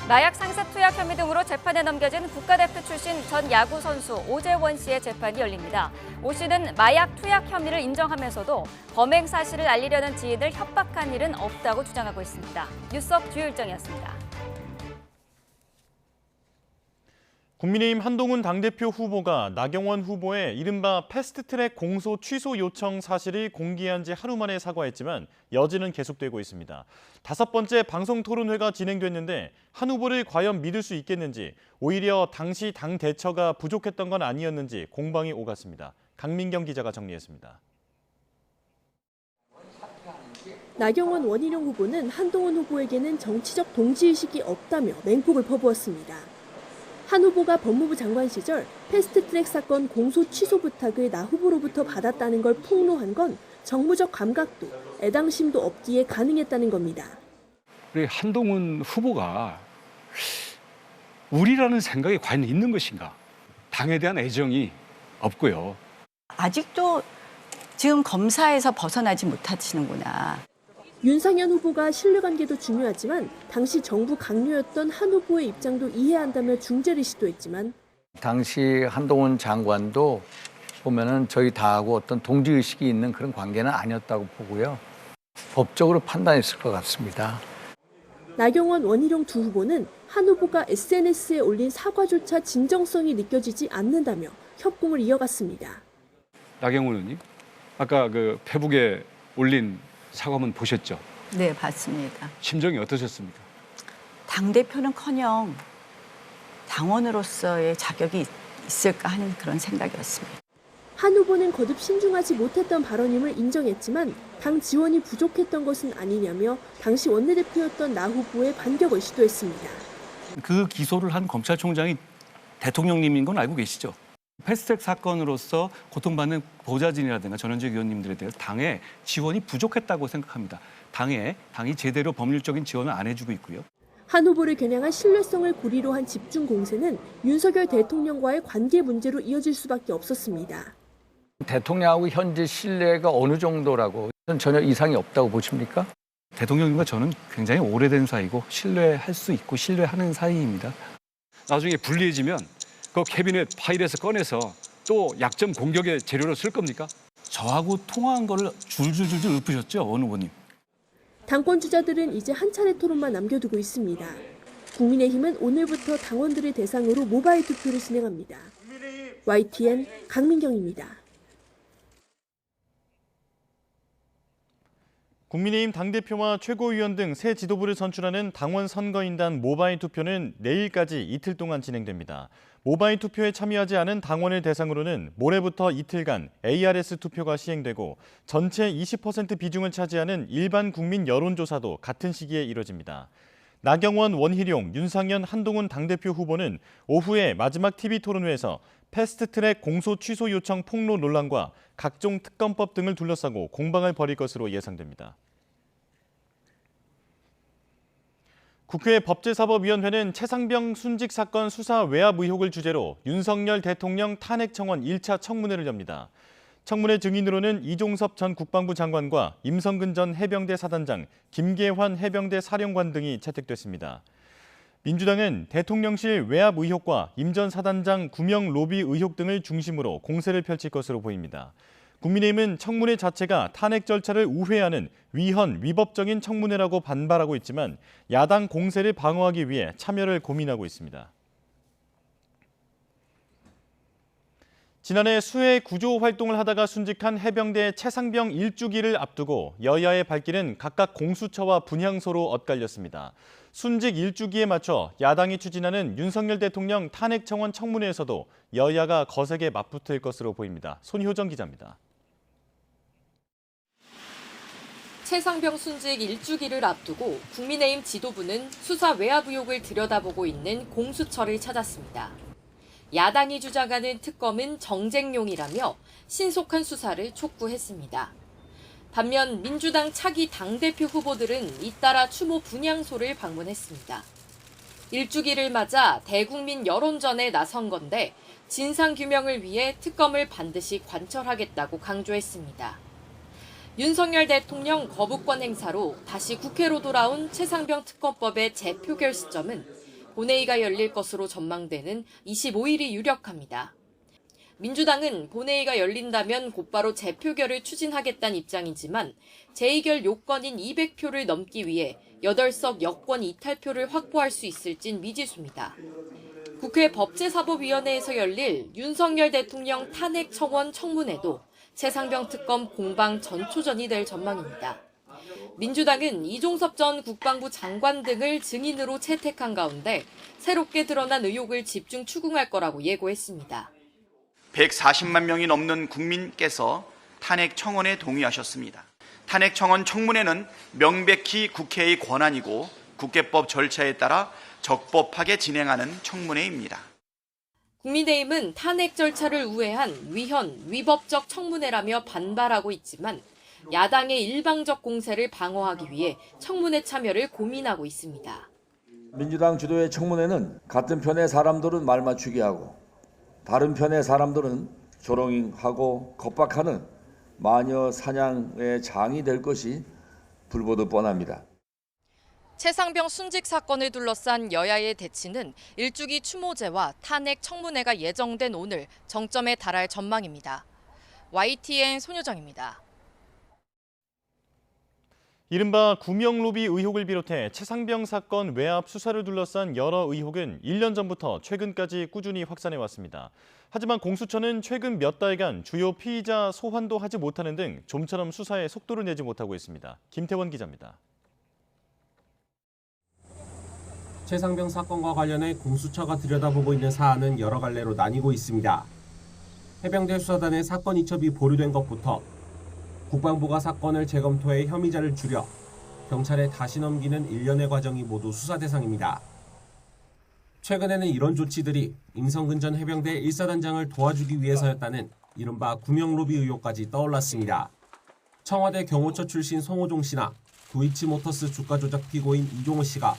마약 상습 투약 혐의 등으로 재판에 넘겨진 국가대표 출신 전 야구 선수 오재원 씨의 재판이 열립니다. 오 씨는 마약 투약 혐의를 인정하면서도 범행 사실을 알리려는 지인을 협박한 일은 없다고 주장하고 있습니다. 뉴스업 주요 일정이었습니다. 국민의힘 한동훈 당대표 후보가 나경원 후보의 이른바 패스트트랙 공소 취소 요청 사실을 공개한 지 하루 만에 사과했지만 여지는 계속되고 있습니다. 5번째 방송 토론회가 진행됐는데 한 후보를 과연 믿을 수 있겠는지, 오히려 당시 당 대처가 부족했던 건 아니었는지 공방이 오갔습니다. 강민경 기자가 정리했습니다. 나경원 원희룡 후보는 한동훈 후보에게는 정치적 동지의식이 없다며 맹폭을 퍼부었습니다. 한 후보가 법무부 장관 시절 패스트트랙 사건 공소 취소 부탁을 나 후보로부터 받았다는 걸 폭로한 건 정무적 감각도 애당심도 없기에 가능했다는 겁니다. 우리 한동훈 후보가 우리라는 생각이 과연 있는 것인가? 당에 대한 애정이 없고요. 아직도 지금 검사에서 벗어나지 못하시는구나. 윤상현 후보가 신뢰관계도 중요하지만 당시 정부 강요였던 한 후보의 입장도 이해한다며 중재를 시도했지만 당시 한동훈 장관도 보면은 저희 다하고 어떤 동지의식이 있는 그런 관계는 아니었다고 보고요. 법적으로 판단했을 것 같습니다. 나경원, 원희룡 두 후보는 한 후보가 SNS에 올린 사과조차 진정성이 느껴지지 않는다며 협공을 이어갔습니다. 나경원 의원님, 아까 그 페북에 올린 사과문 보셨죠? 네, 봤습니다. 심정이 어떠셨습니까? 당대표는커녕 당원으로서의 자격이 있을까 하는 그런 생각이었습니다. 한 후보는 거듭 신중하지 못했던 발언임을 인정했지만 당 지원이 부족했던 것은 아니냐며 당시 원내대표였던 나 후보의 반격을 시도했습니다. 그 기소를 한 검찰총장이 대통령님인 건 알고 계시죠? 패스트트랙 사건으로서 고통받는 보좌진이라든가 전현직 의원님들에 대해서 당의 지원이 부족했다고 생각합니다. 당이 제대로 법률적인 지원을 안 해주고 있고요. 한 후보를 겨냥한 신뢰성을 고리로 한 집중 공세는 윤석열 대통령과의 관계 문제로 이어질 수밖에 없었습니다. 대통령하고 현재 신뢰가 어느 정도라고 전혀 이상이 없다고 보십니까? 대통령님과 저는 굉장히 오래된 사이고 신뢰할 수 있고 신뢰하는 사이입니다. 나중에 불리해지면 그 캐비넷 파일에서 꺼내서 또 약점 공격의 재료로 쓸 겁니까? 저하고 통화한 거를 줄줄줄줄 읊으셨죠, 원 후보님. 당권 주자들은 이제 한 차례 토론만 남겨두고 있습니다. 국민의힘은 오늘부터 당원들을 대상으로 모바일 투표를 진행합니다. YTN 강민경입니다. 국민의힘 당대표와 최고위원 등 새 지도부를 선출하는 당원 선거인단 모바일 투표는 내일까지 이틀 동안 진행됩니다. 모바일 투표에 참여하지 않은 당원을 대상으로는 모레부터 이틀간 ARS 투표가 시행되고 전체 20% 비중을 차지하는 일반 국민 여론조사도 같은 시기에 이뤄집니다. 나경원, 원희룡, 윤상현, 한동훈 당대표 후보는 오후에 마지막 TV토론회에서 패스트트랙 공소 취소 요청 폭로 논란과 각종 특검법 등을 둘러싸고 공방을 벌일 것으로 예상됩니다. 국회 법제사법위원회는 최상병 순직 사건 수사 외압 의혹을 주제로 윤석열 대통령 탄핵 청원 1차 청문회를 엽니다. 청문회 증인으로는 이종섭 전 국방부 장관과 임성근 전 해병대 사단장, 김계환 해병대 사령관 등이 채택됐습니다. 민주당은 대통령실 외압 의혹과 임 전 사단장 구명 로비 의혹 등을 중심으로 공세를 펼칠 것으로 보입니다. 국민의힘은 청문회 자체가 탄핵 절차를 우회하는 위헌, 위법적인 청문회라고 반발하고 있지만 야당 공세를 방어하기 위해 참여를 고민하고 있습니다. 지난해 수해 구조 활동을 하다가 순직한 해병대 최상병 1주기를 앞두고 여야의 발길은 각각 공수처와 분향소로 엇갈렸습니다. 순직 1주기에 맞춰 야당이 추진하는 윤석열 대통령 탄핵 청원 청문회에서도 여야가 거세게 맞붙을 것으로 보입니다. 손효정 기자입니다. 최상병 순직 1주기를 앞두고 국민의힘 지도부는 수사 외압 의혹을 들여다보고 있는 공수처를 찾았습니다. 야당이 주장하는 특검은 정쟁용이라며 신속한 수사를 촉구했습니다. 반면 민주당 차기 당대표 후보들은 잇따라 추모 분향소를 방문했습니다. 1주기를 맞아 대국민 여론전에 나선 건데 진상규명을 위해 특검을 반드시 관철하겠다고 강조했습니다. 윤석열 대통령 거부권 행사로 다시 국회로 돌아온 최상병 특검법의 재표결 시점은 본회의가 열릴 것으로 전망되는 25일이 유력합니다. 민주당은 본회의가 열린다면 곧바로 재표결을 추진하겠다는 입장이지만 재의결 요건인 200표를 넘기 위해 8석 여권 이탈표를 확보할 수 있을진 미지수입니다. 국회 법제사법위원회에서 열릴 윤석열 대통령 탄핵 청원 청문회도 최상병 특검 공방 전초전이 될 전망입니다. 민주당은 이종섭 전 국방부 장관 등을 증인으로 채택한 가운데 새롭게 드러난 의혹을 집중 추궁할 거라고 예고했습니다. 140만 명이 넘는 국민께서 탄핵 청원에 동의하셨습니다. 탄핵 청원 청문회는 명백히 국회의 권한이고 국회법 절차에 따라 적법하게 진행하는 청문회입니다. 국민의힘은 탄핵 절차를 우회한 위헌, 위법적 청문회라며 반발하고 있지만 야당의 일방적 공세를 방어하기 위해 청문회 참여를 고민하고 있습니다. 민주당 주도의 청문회는 같은 편의 사람들은 말 맞추게 하고 다른 편의 사람들은 조롱하고 겁박하는 마녀 사냥의 장이 될 것이 불보듯 뻔합니다. 최상병 순직 사건을 둘러싼 여야의 대치는 일주기 추모제와 탄핵 청문회가 예정된 오늘 정점에 달할 전망입니다. YTN 손효정입니다. 이른바 구명로비 의혹을 비롯해 최상병 사건 외압 수사를 둘러싼 여러 의혹은 1년 전부터 최근까지 꾸준히 확산해왔습니다. 하지만 공수처는 최근 몇 달간 주요 피의자 소환도 하지 못하는 등 좀처럼 수사에 속도를 내지 못하고 있습니다. 김태원 기자입니다. 최상병 사건과 관련해 공수처가 들여다보고 있는 사안은 여러 갈래로 나뉘고 있습니다. 해병대 수사단의 사건 이첩이 보류된 것부터 국방부가 사건을 재검토해 혐의자를 줄여 경찰에 다시 넘기는 일련의 과정이 모두 수사 대상입니다. 최근에는 이런 조치들이 임성근 전 해병대 1사단장을 도와주기 위해서였다는 이른바 구명로비 의혹까지 떠올랐습니다. 청와대 경호처 출신 송호종 씨나 도이치모터스 주가 조작 피고인 이종호 씨가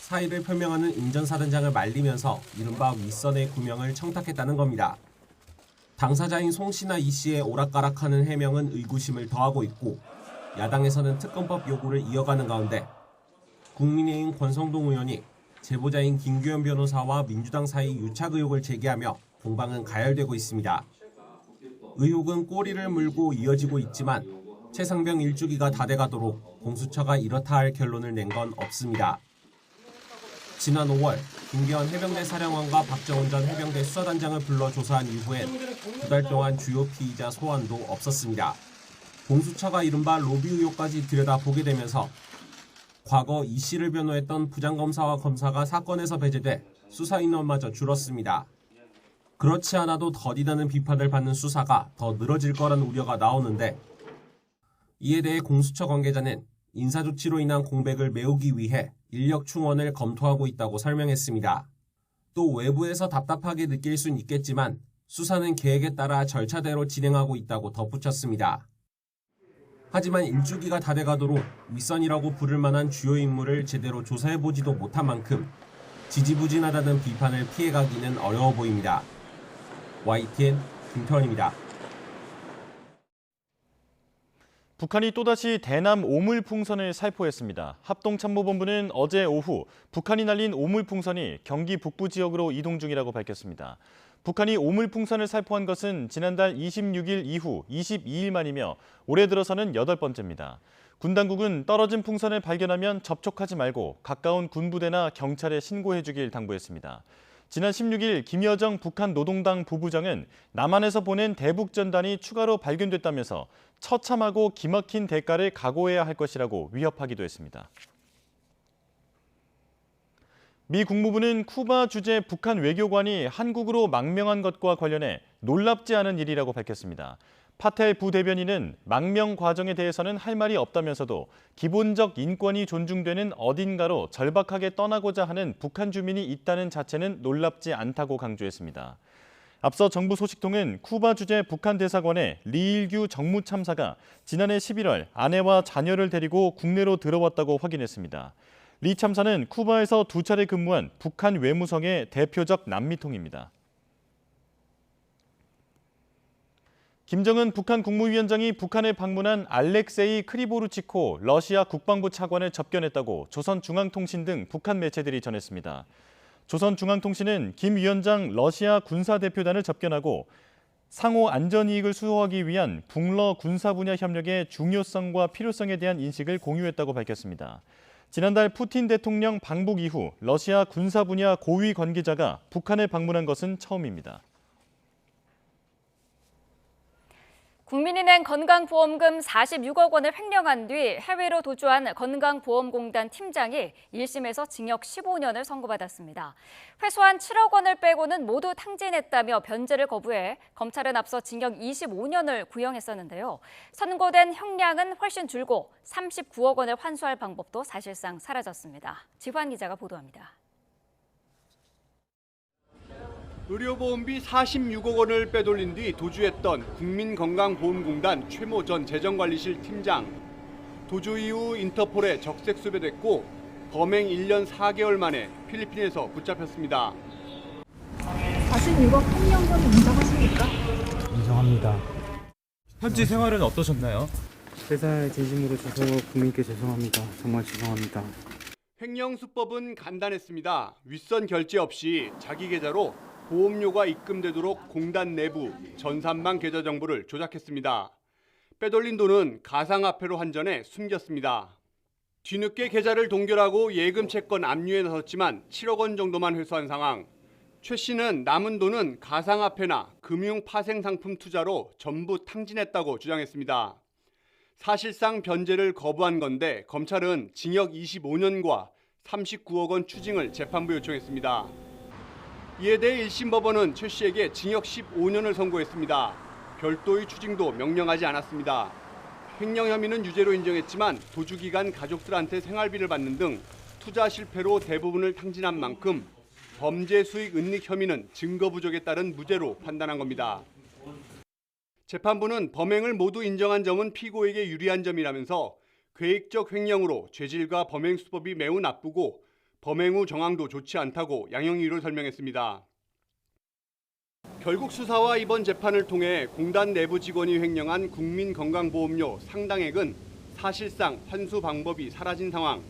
사의를 표명하는 임 전 사단장을 말리면서 이른바 윗선의 구명을 청탁했다는 겁니다. 당사자인 송 씨나 이 씨의 오락가락하는 해명은 의구심을 더하고 있고 야당에서는 특검법 요구를 이어가는 가운데 국민의힘 권성동 의원이 제보자인 김규현 변호사와 민주당 사이 유착 의혹을 제기하며 공방은 가열되고 있습니다. 의혹은 꼬리를 물고 이어지고 있지만 최상병 일주기가 다 돼가도록 공수처가 이렇다 할 결론을 낸 건 없습니다. 지난 5월 김기현 해병대 사령관과 박정훈 전 해병대 수사단장을 불러 조사한 이후엔 2달 동안 주요 피의자 소환도 없었습니다. 공수처가 이른바 로비 의혹까지 들여다보게 되면서 과거 이 씨를 변호했던 부장검사와 검사가 사건에서 배제돼 수사 인원마저 줄었습니다. 그렇지 않아도 더디다는 비판을 받는 수사가 더 늘어질 거라는 우려가 나오는데 이에 대해 공수처 관계자는 인사조치로 인한 공백을 메우기 위해 인력 충원을 검토하고 있다고 설명했습니다. 또 외부에서 답답하게 느낄 순 있겠지만 수사는 계획에 따라 절차대로 진행하고 있다고 덧붙였습니다. 하지만 일주기가 다 돼가도록 윗선이라고 부를 만한 주요 인물을 제대로 조사해보지도 못한 만큼 지지부진하다는 비판을 피해가기는 어려워 보입니다. YTN 김태원입니다. 북한이 또다시 대남 오물풍선을 살포했습니다. 합동참모본부는 어제 오후 북한이 날린 오물풍선이 경기 북부 지역으로 이동 중이라고 밝혔습니다. 북한이 오물풍선을 살포한 것은 지난달 26일 이후 22일 만이며 올해 들어서는 8번째입니다. 군 당국은 떨어진 풍선을 발견하면 접촉하지 말고 가까운 군부대나 경찰에 신고해주길 당부했습니다. 지난 16일 김여정 북한 노동당 부부장은 남한에서 보낸 대북전단이 추가로 발견됐다면서 처참하고 기막힌 대가를 각오해야 할 것이라고 위협하기도 했습니다. 미 국무부는 쿠바 주재 북한 외교관이 한국으로 망명한 것과 관련해 놀랍지 않은 일이라고 밝혔습니다. 파텔 부대변인은 망명 과정에 대해서는 할 말이 없다면서도 기본적 인권이 존중되는 어딘가로 절박하게 떠나고자 하는 북한 주민이 있다는 자체는 놀랍지 않다고 강조했습니다. 앞서 정부 소식통은 쿠바 주재 북한 대사관의 리일규 정무 참사가 지난해 11월 아내와 자녀를 데리고 국내로 들어왔다고 확인했습니다. 리 참사는 쿠바에서 2차례 근무한 북한 외무성의 대표적 남미통입니다. 김정은 북한 국무위원장이 북한을 방문한 알렉세이 크리보르치코 러시아 국방부 차관을 접견했다고 조선중앙통신 등 북한 매체들이 전했습니다. 조선중앙통신은 김 위원장 러시아 군사대표단을 접견하고 상호 안전이익을 수호하기 위한 북러 군사 분야 협력의 중요성과 필요성에 대한 인식을 공유했다고 밝혔습니다. 지난달 푸틴 대통령 방북 이후 러시아 군사 분야 고위 관계자가 북한을 방문한 것은 처음입니다. 국민은행 건강보험금 46억 원을 횡령한 뒤 해외로 도주한 건강보험공단 팀장이 1심에서 징역 15년을 선고받았습니다. 회수한 7억 원을 빼고는 모두 탕진했다며 변제를 거부해 검찰은 앞서 징역 25년을 구형했었는데요. 선고된 형량은 훨씬 줄고 39억 원을 환수할 방법도 사실상 사라졌습니다. 지환 기자가 보도합니다. 의료보험비 46억 원을 빼돌린 뒤 도주했던 국민건강보험공단 최모 전 재정관리실 팀장. 도주 이후 인터폴에 적색 수배됐고 범행 1년 4개월 만에 필리핀에서 붙잡혔습니다. 66억 횡령범 인정하십니까? 인정합니다. 현지 생활은 어떠셨나요? 회사의 진심으로 줘서 국민께 죄송합니다. 정말 죄송합니다. 횡령 수법은 간단했습니다. 윗선 결제 없이 자기 계좌로 보험료가 입금되도록 공단 내부 전산망 계좌 정보를 조작했습니다. 빼돌린 돈은 가상화폐로 환전해 숨겼습니다. 뒤늦게 계좌를 동결하고 예금 채권 압류에 나섰지만 7억 원 정도만 회수한 상황. 최 씨는 남은 돈은 가상화폐나 금융 파생 상품 투자로 전부 탕진했다고 주장했습니다. 사실상 변제를 거부한 건데 검찰은 징역 25년과 39억 원 추징을 재판부 요청했습니다. 이에 대해 1심 법원은 최 씨에게 징역 15년을 선고했습니다. 별도의 추징도 명령하지 않았습니다. 횡령 혐의는 유죄로 인정했지만 도주기간 가족들한테 생활비를 받는 등 투자 실패로 대부분을 탕진한 만큼 범죄 수익 은닉 혐의는 증거 부족에 따른 무죄로 판단한 겁니다. 재판부는 범행을 모두 인정한 점은 피고에게 유리한 점이라면서 계획적 횡령으로 죄질과 범행 수법이 매우 나쁘고 범행 후 정황도 좋지 않다고 양형 이유를 설명했습니다. 결국 수사와 이번 재판을 통해 공단 내부 직원이 횡령한 국민건강보험료 상당액은 사실상 환수 방법이 사라진 상황.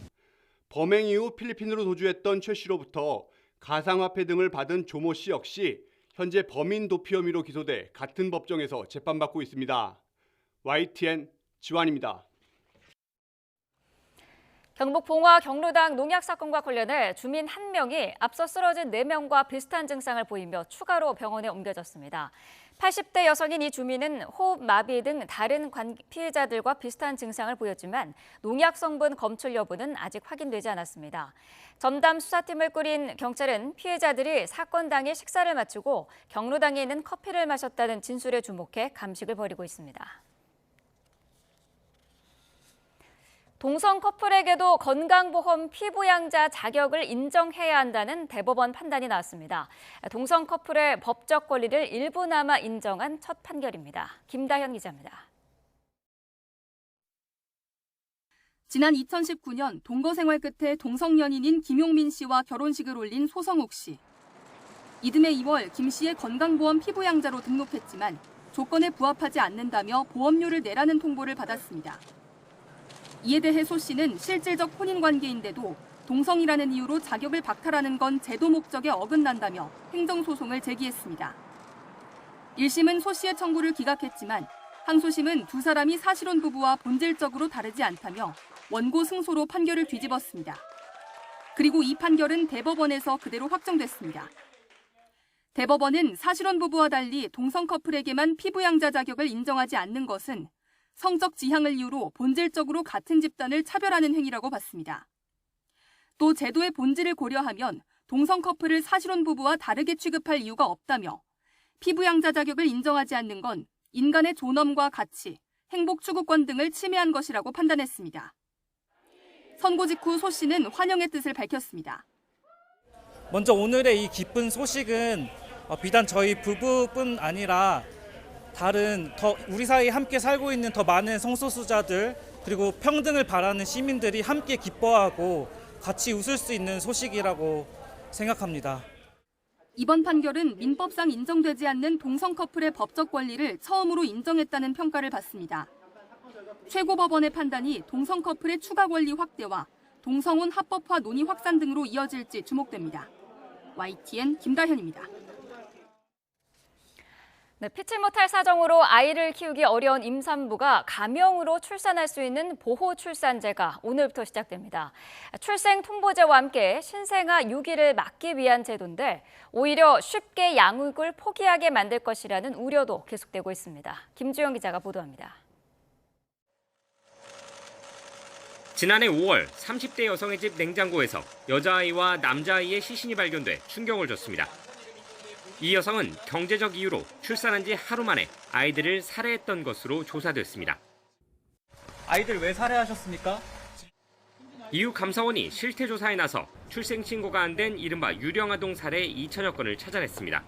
범행 이후 필리핀으로 도주했던 최 씨로부터 가상화폐 등을 받은 조모 씨 역시 현재 범인 도피 혐의로 기소돼 같은 법정에서 재판받고 있습니다. YTN 지환입니다. 경북 봉화 경로당 농약 사건과 관련해 주민 1명이 앞서 쓰러진 4명과 비슷한 증상을 보이며 추가로 병원에 옮겨졌습니다. 80대 여성인 이 주민은 호흡 마비 등 다른 피해자들과 비슷한 증상을 보였지만 농약 성분 검출 여부는 아직 확인되지 않았습니다. 전담 수사팀을 꾸린 경찰은 피해자들이 사건 당일 식사를 마치고 경로당에 있는 커피를 마셨다는 진술에 주목해 감식을 벌이고 있습니다. 동성 커플에게도 건강보험 피부양자 자격을 인정해야 한다는 대법원 판단이 나왔습니다. 동성 커플의 법적 권리를 일부나마 인정한 첫 판결입니다. 김다현 기자입니다. 지난 2019년 동거 생활 끝에 동성 연인인 김용민 씨와 결혼식을 올린 소성욱 씨. 이듬해 2월 김 씨의 건강보험 피부양자로 등록했지만 조건에 부합하지 않는다며 보험료를 내라는 통보를 받았습니다. 이에 대해 소 씨는 실질적 혼인 관계인데도 동성이라는 이유로 자격을 박탈하는 건 제도 목적에 어긋난다며 행정소송을 제기했습니다. 1심은 소 씨의 청구를 기각했지만 항소심은 두 사람이 사실혼 부부와 본질적으로 다르지 않다며 원고 승소로 판결을 뒤집었습니다. 그리고 이 판결은 대법원에서 그대로 확정됐습니다. 대법원은 사실혼 부부와 달리 동성 커플에게만 피부양자 자격을 인정하지 않는 것은 성적 지향을 이유로 본질적으로 같은 집단을 차별하는 행위라고 봤습니다. 또 제도의 본질을 고려하면 동성 커플을 사실혼 부부와 다르게 취급할 이유가 없다며 피부양자 자격을 인정하지 않는 건 인간의 존엄과 가치, 행복 추구권 등을 침해한 것이라고 판단했습니다. 선고 직후 소 씨는 환영의 뜻을 밝혔습니다. 먼저 오늘의 이 기쁜 소식은 비단 저희 부부뿐 아니라 다른 우리 사이에 함께 살고 있는 더 많은 성소수자들 그리고 평등을 바라는 시민들이 함께 기뻐하고 같이 웃을 수 있는 소식이라고 생각합니다. 이번 판결은 민법상 인정되지 않는 동성 커플의 법적 권리를 처음으로 인정했다는 평가를 받습니다. 최고법원의 판단이 동성 커플의 추가 권리 확대와 동성혼 합법화 논의 확산 등으로 이어질지 주목됩니다. YTN 김다현입니다. 네, 피치 못할 사정으로 아이를 키우기 어려운 임산부가 가명으로 출산할 수 있는 보호출산제가 오늘부터 시작됩니다. 출생통보제와 함께 신생아 유기를 막기 위한 제도인데 오히려 쉽게 양육을 포기하게 만들 것이라는 우려도 계속되고 있습니다. 김주영 기자가 보도합니다. 지난해 5월 30대 여성의 집 냉장고에서 여자아이와 남자아이의 시신이 발견돼 충격을 줬습니다. 이 여성은 경제적 이유로 출산한 지 하루 만에 아이들을 살해했던 것으로 조사됐습니다. 아이들 왜 살해하셨습니까? 이후 감사원이 실태조사에 나서 출생신고가 안 된 이른바 유령아동 살해 2천여 건을 찾아냈습니다.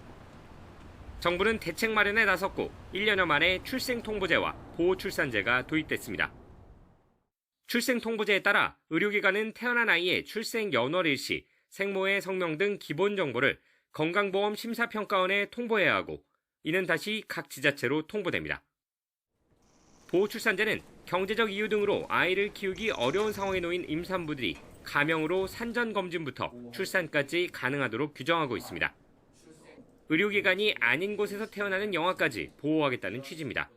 정부는 대책 마련에 나섰고 1년여 만에 출생통보제와 보호출산제가 도입됐습니다. 출생통보제에 따라 의료기관은 태어난 아이의 출생 연월일 시 생모의 성명 등 기본 정보를 건강보험 심사평가원에 통보해야 하고 이는 다시 각 지자체로 통보됩니다. 보호출산제는 경제적 이유 등으로 아이를 키우기 어려운 상황에 놓인 임산부들이 가명으로 산전검진부터 출산까지 가능하도록 규정하고 있습니다. 의료기관이 아닌 곳에서 태어나는 영아까지 보호하겠다는 취지입니다.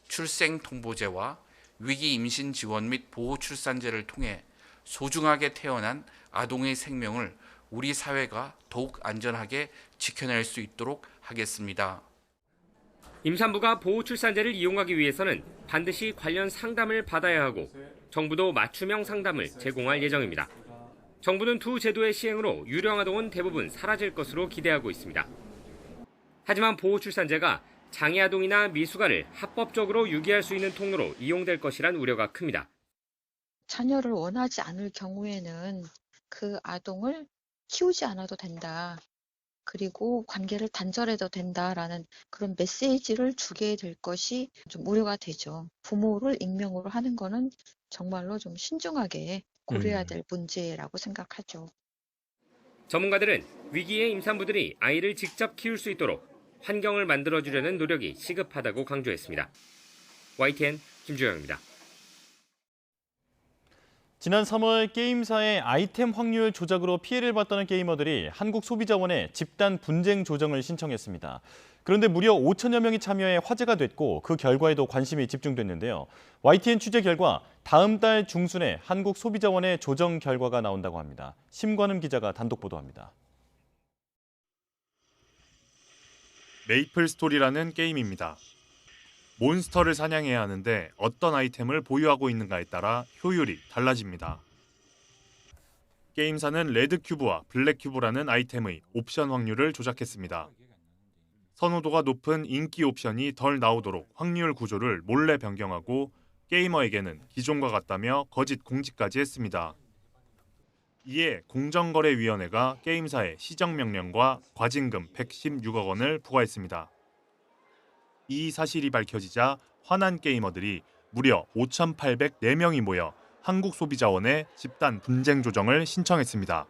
출생통보제와 위기 임신 지원 및 보호출산제를 통해 소중하게 태어난 아동의 생명을 우리 사회가 더욱 안전하게 지켜낼 수 있도록 하겠습니다. 임산부가 보호출산제를 이용하기 위해서는 반드시 관련 상담을 받아야 하고 정부도 맞춤형 상담을 제공할 예정입니다. 정부는 두 제도의 시행으로 유령 아동은 대부분 사라질 것으로 기대하고 있습니다. 하지만 보호출산제가 장애 아동이나 미숙아를 합법적으로 유기할 수 있는 통로로 이용될 것이란 우려가 큽니다. 자녀를 원하지 않을 경우에는 그 아동을 키우지 않아도 된다. 그리고 관계를 단절해도 된다라는 그런 메시지를 주게 될 것이 좀 우려가 되죠. 부모를 익명으로 하는 거는 정말로 좀 신중하게 고려해야 될 문제라고 생각하죠. 전문가들은 위기의 임산부들이 아이를 직접 키울 수 있도록 환경을 만들어주려는 노력이 시급하다고 강조했습니다. YTN 김주영입니다. 지난 3월 게임사의 아이템 확률 조작으로 피해를 봤다는 게이머들이 한국소비자원에 집단 분쟁 조정을 신청했습니다. 그런데 무려 5천여 명이 참여해 화제가 됐고 그 결과에도 관심이 집중됐는데요. YTN 취재 결과 다음 달 중순에 한국소비자원의 조정 결과가 나온다고 합니다. 심관음 기자가 단독 보도합니다. 메이플 스토리라는 게임입니다. 몬스터를 사냥해야 하는데 어떤 아이템을 보유하고 있는가에 따라 효율이 달라집니다. 게임사는 레드큐브와 블랙큐브라는 아이템의 옵션 확률을 조작했습니다. 선호도가 높은 인기 옵션이 덜 나오도록 확률 구조를 몰래 변경하고 게이머에게는 기존과 같다며 거짓 공지까지 했습니다. 이에 공정거래위원회가 게임사에 시정명령과 과징금 116억 원을 부과했습니다. 이 사실이 밝혀지자 화난 게이머들이 무려 5,804명이 모여 한국소비자원에 집단 분쟁 조정을 신청했습니다.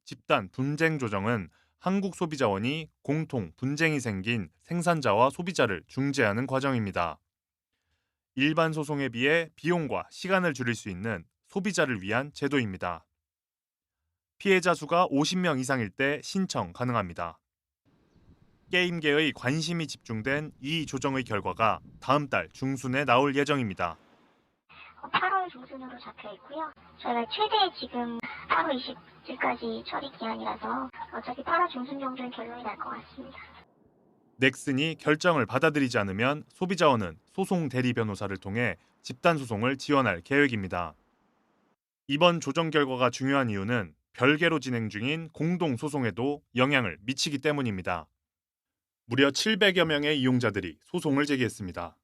집단 분쟁 조정은 한국소비자원이 공통 분쟁이 생긴 생산자와 소비자를 중재하는 과정입니다. 일반 소송에 비해 비용과 시간을 줄일 수 있는 소비자를 위한 제도입니다. 피해자 수가 50명 이상일 때 신청 가능합니다. 게임계의 관심이 집중된 이 조정의 결과가 다음 달 중순에 나올 예정입니다. 8월 중순으로 잡혀 있고요. 저희가 최대 지금 8월 20일까지 처리 기한이라서 어차피 8월 중순 정도는 결론이 날 것 같습니다. 넥슨이 결정을 받아들이지 않으면 소비자원은 소송 대리 변호사를 통해 집단 소송을 지원할 계획입니다. 이번 조정 결과가 중요한 이유는 별개로 진행 중인 공동 소송에도 영향을 미치기 때문입니다. 무려 700여 명의 이용자들이 소송을 제기했습니다.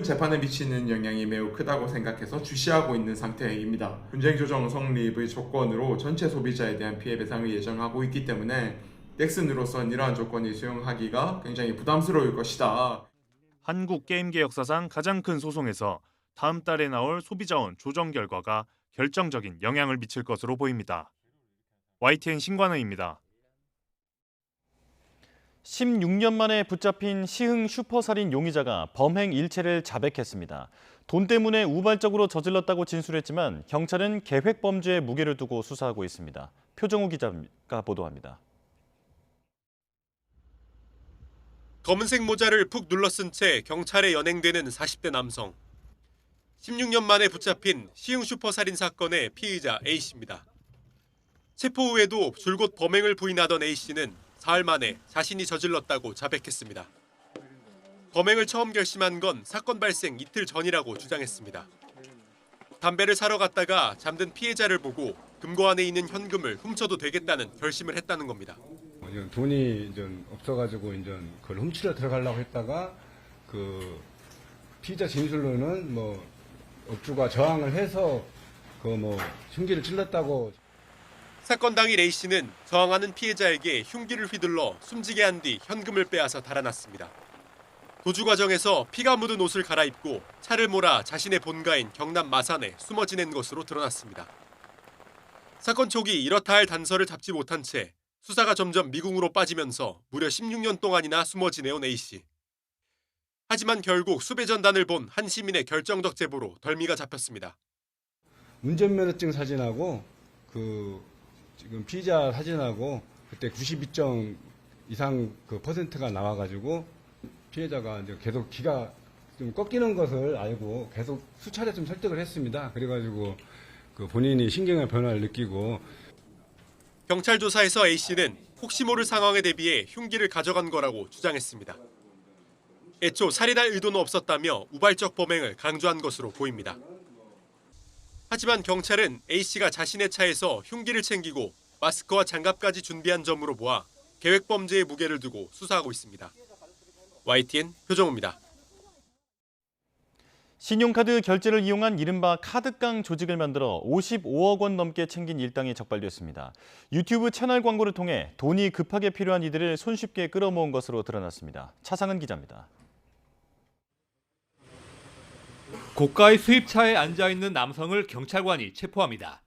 재판에 미치는 영향이 매우 크다고 생각해서 주시하고 있는 상태입니다. 분쟁 조정 성립의 조건으로 전체 소비자에 대한 피해 배상을 예정하고 있기 때문에 넥슨으로서는 이러한 조건을 수용하기가 굉장히 부담스러울 것이다. 한국 게임계 역사상 가장 큰 소송에서 다음 달에 나올 소비자원 조정 결과가 결정적인 영향을 미칠 것으로 보입니다. YTN 신관우입니다. 16년 만에 붙잡힌 시흥 슈퍼살인 용의자가 범행 일체를 자백했습니다. 돈 때문에 우발적으로 저질렀다고 진술했지만 경찰은 계획 범죄에 무게를 두고 수사하고 있습니다. 표정우 기자가 보도합니다. 검은색 모자를 푹 눌러쓴 채 경찰에 연행되는 40대 남성. 16년 만에 붙잡힌 시흥 슈퍼살인 사건의 피의자 A씨입니다. 체포 후에도 줄곧 범행을 부인하던 A씨는 사흘 만에 자신이 저질렀다고 자백했습니다. 범행을 처음 결심한 건 사건 발생 이틀 전이라고 주장했습니다. 담배를 사러 갔다가 잠든 피해자를 보고 금고 안에 있는 현금을 훔쳐도 되겠다는 결심을 했다는 겁니다. 돈이 없어가지고 그걸 훔치러 들어가려고 했다가 그 피의자 진술로는 업주가 저항을 해서 흉기를 찔렀다고. 사건 당일 A씨는 저항하는 피해자에게 흉기를 휘둘러 숨지게 한 뒤 현금을 빼앗아 달아났습니다. 도주 과정에서 피가 묻은 옷을 갈아입고 차를 몰아 자신의 본가인 경남 마산에 숨어 지낸 것으로 드러났습니다. 사건 초기 이렇다 할 단서를 잡지 못한 채 수사가 점점 미궁으로 빠지면서 무려 16년 동안이나 숨어 지내온 A씨. 하지만 결국 수배전단을 본 한 시민의 결정적 제보로 덜미가 잡혔습니다. 운전면허증 사진하고 지금 피의자 사진하고 그때 92점 이상 퍼센트가 나와가지고 피해자가 이제 계속 기가 좀 꺾이는 것을 알고 계속 수차례 좀 설득을 했습니다. 그래가지고 본인이 신경의 변화를 느끼고. 경찰 조사에서 A씨는 혹시 모를 상황에 대비해 흉기를 가져간 거라고 주장했습니다. 애초 살인할 의도는 없었다며 우발적 범행을 강조한 것으로 보입니다. 하지만 경찰은 A씨가 자신의 차에서 흉기를 챙기고 마스크와 장갑까지 준비한 점으로 보아 계획 범죄의 무게를 두고 수사하고 있습니다. YTN 표정우입니다. 신용카드 결제를 이용한 이른바 카드깡 조직을 만들어 55억 원 넘게 챙긴 일당이 적발됐습니다. 유튜브 채널 광고를 통해 돈이 급하게 필요한 이들을 손쉽게 끌어모은 것으로 드러났습니다. 차상은 기자입니다. 고가의 수입차에 앉아있는 남성을 경찰관이 체포합니다.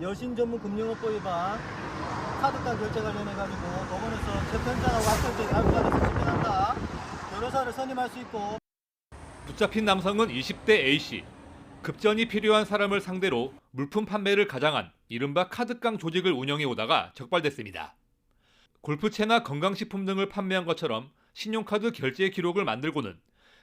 여신 전문 금융업법 위반, 카드깡 결제 관련해가지고 법원에서 재판장하고 합격적인 압수하면서 집행한다. 변호사를 선임할 수 있고. 붙잡힌 남성은 20대 A씨. 급전이 필요한 사람을 상대로 물품 판매를 가장한 이른바 카드깡 조직을 운영해 오다가 적발됐습니다. 골프채나 건강식품 등을 판매한 것처럼 신용카드 결제 기록을 만들고는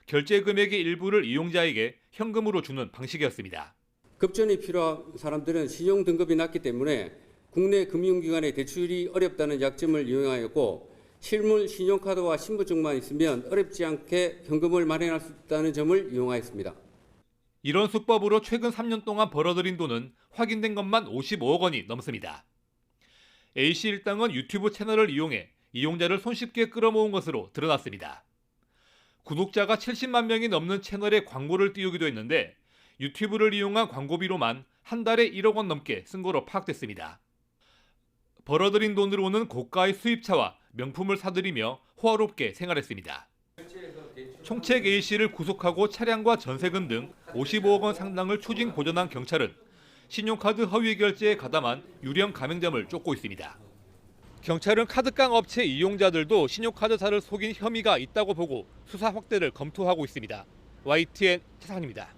결제 금액의 일부를 이용자에게 현금으로 주는 방식이었습니다. 급전이 필요한 사람들은 신용 등급이 낮기 때문에 국내 금융기관의 대출이 어렵다는 약점을 이용하였고 실물 신용카드와 신분증만 있으면 어렵지 않게 현금을 마련할 수 있다는 점을 이용하였습니다. 이런 수법으로 최근 3년 동안 벌어들인 돈은 확인된 것만 55억 원이 넘습니다. A씨 일당은 유튜브 채널을 이용해 이용자를 손쉽게 끌어모은 것으로 드러났습니다. 구독자가 70만 명이 넘는 채널에 광고를 띄우기도 했는데 유튜브를 이용한 광고비로만 한 달에 1억 원 넘게 쓴 거로 파악됐습니다. 벌어들인 돈으로는 고가의 수입차와 명품을 사들이며 호화롭게 생활했습니다. 총책 A씨를 구속하고 차량과 전세금 등 55억 원 상당을 추징 보전한 경찰은 신용카드 허위 결제에 가담한 유령 가맹점을 쫓고 있습니다. 경찰은 카드깡 업체 이용자들도 신용카드사를 속인 혐의가 있다고 보고 수사 확대를 검토하고 있습니다. YTN 최상입니다.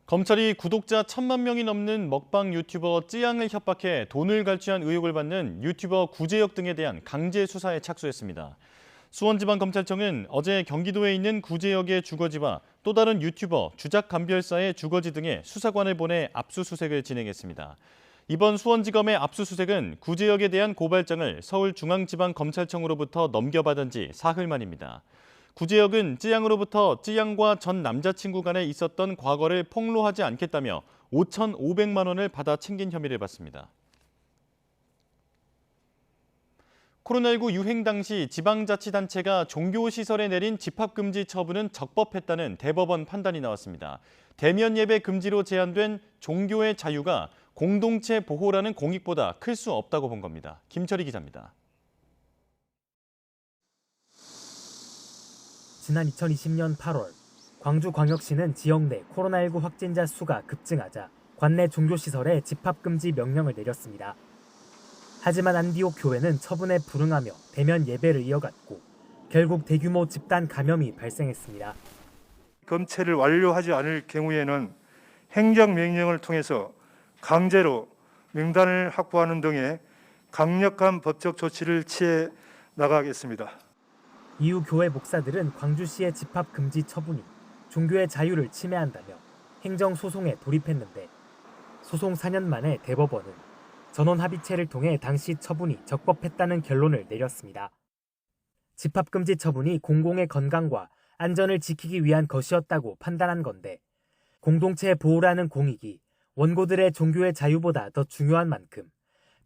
검찰이 구독자 1,000만 명이 넘는 먹방 유튜버 쯔양을 협박해 돈을 갈취한 의혹을 받는 유튜버 구제혁 등에 대한 강제 수사에 착수했습니다. 수원지방검찰청은 어제 경기도에 있는 구제혁의 주거지와 또 다른 유튜버 주작감별사의 주거지 등에 수사관을 보내 압수수색을 진행했습니다. 이번 수원지검의 압수수색은 구제혁에 대한 고발장을 서울중앙지방검찰청으로부터 넘겨받은 지 사흘 만입니다. 구제혁은 쯔양으로부터 쯔양과 전 남자친구 간에 있었던 과거를 폭로하지 않겠다며 5,500만 원을 받아 챙긴 혐의를 받습니다. 코로나19 유행 당시 지방자치단체가 종교시설에 내린 집합금지 처분은 적법했다는 대법원 판단이 나왔습니다. 대면 예배 금지로 제한된 종교의 자유가 공동체 보호라는 공익보다 클 수 없다고 본 겁니다. 김철희 기자입니다. 지난 2020년 8월 광주광역시는 지역 내 코로나19 확진자 수가 급증하자 관내 종교시설에 집합금지 명령을 내렸습니다. 하지만 안디옥 교회는 처분에 불응하며 대면 예배를 이어갔고 결국 대규모 집단 감염이 발생했습니다. 검체를 완료하지 않을 경우에는 행정명령을 통해서 강제로 명단을 확보하는 등의 강력한 법적 조치를 취해 나가겠습니다. 이후 교회 목사들은 광주시의 집합금지 처분이 종교의 자유를 침해한다며 행정소송에 돌입했는데 소송 4년 만에 대법원은 전원합의체를 통해 당시 처분이 적법했다는 결론을 내렸습니다. 집합금지 처분이 공공의 건강과 안전을 지키기 위한 것이었다고 판단한 건데 공동체 보호라는 공익이 원고들의 종교의 자유보다 더 중요한 만큼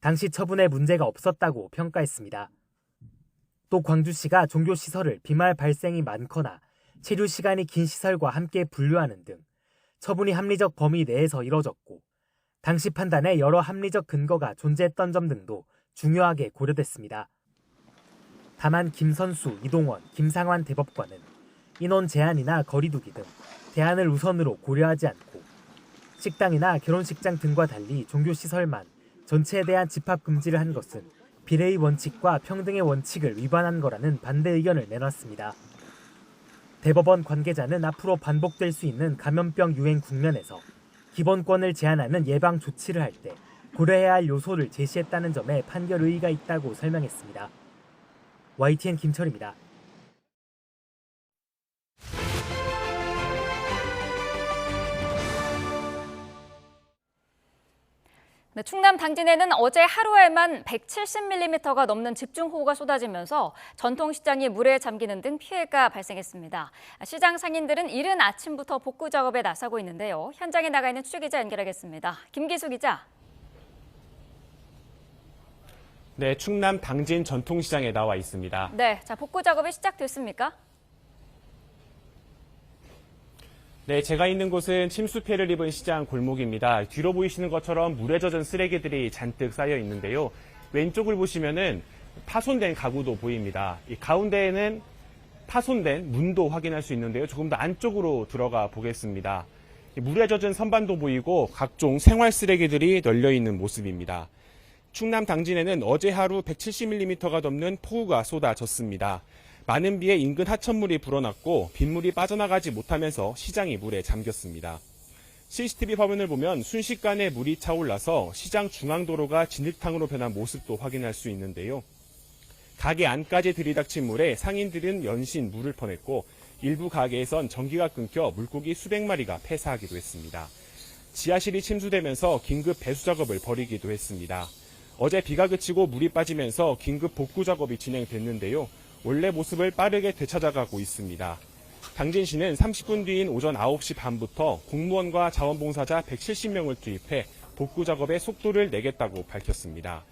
당시 처분에 문제가 없었다고 평가했습니다. 또 광주시가 종교시설을 비말 발생이 많거나 체류 시간이 긴 시설과 함께 분류하는 등 처분이 합리적 범위 내에서 이뤄졌고 당시 판단에 여러 합리적 근거가 존재했던 점 등도 중요하게 고려됐습니다. 다만 김선수, 이동원, 김상환 대법관은 인원 제한이나 거리두기 등 대안을 우선으로 고려하지 않고 식당이나 결혼식장 등과 달리 종교시설만 전체에 대한 집합 금지를 한 것은 비례의 원칙과 평등의 원칙을 위반한 거라는 반대 의견을 내놨습니다. 대법원 관계자는 앞으로 반복될 수 있는 감염병 유행 국면에서 기본권을 제한하는 예방 조치를 할 때 고려해야 할 요소를 제시했다는 점에 판결 의의가 있다고 설명했습니다. YTN 김철입니다. 네, 충남 당진에는 어제 하루에만 170mm가 넘는 집중호우가 쏟아지면서 전통시장이 물에 잠기는 등 피해가 발생했습니다. 시장 상인들은 이른 아침부터 복구 작업에 나서고 있는데요. 현장에 나가 있는 취재기자 연결하겠습니다. 김기수 기자. 네, 충남 당진 전통시장에 나와 있습니다. 네, 자 복구 작업이 시작됐습니까? 네, 제가 있는 곳은 침수 피해를 입은 시장 골목입니다. 뒤로 보이시는 것처럼 물에 젖은 쓰레기들이 잔뜩 쌓여 있는데요. 왼쪽을 보시면은 파손된 가구도 보입니다. 이 가운데에는 파손된 문도 확인할 수 있는데요. 조금 더 안쪽으로 들어가 보겠습니다. 물에 젖은 선반도 보이고 각종 생활 쓰레기들이 널려 있는 모습입니다. 충남 당진에는 어제 하루 170mm가 넘는 폭우가 쏟아졌습니다. 많은 비에 인근 하천물이 불어났고 빗물이 빠져나가지 못하면서 시장이 물에 잠겼습니다. CCTV 화면을 보면 순식간에 물이 차올라서 시장 중앙도로가 진흙탕으로 변한 모습도 확인할 수 있는데요. 가게 안까지 들이닥친 물에 상인들은 연신 물을 퍼냈고 일부 가게에선 전기가 끊겨 물고기 수백 마리가 폐사하기도 했습니다. 지하실이 침수되면서 긴급 배수 작업을 벌이기도 했습니다. 어제 비가 그치고 물이 빠지면서 긴급 복구 작업이 진행됐는데요. 원래 모습을 빠르게 되찾아가고 있습니다. 당진시는 30분 뒤인 오전 9시 반부터 공무원과 자원봉사자 170명을 투입해 복구 작업에 속도를 내겠다고 밝혔습니다.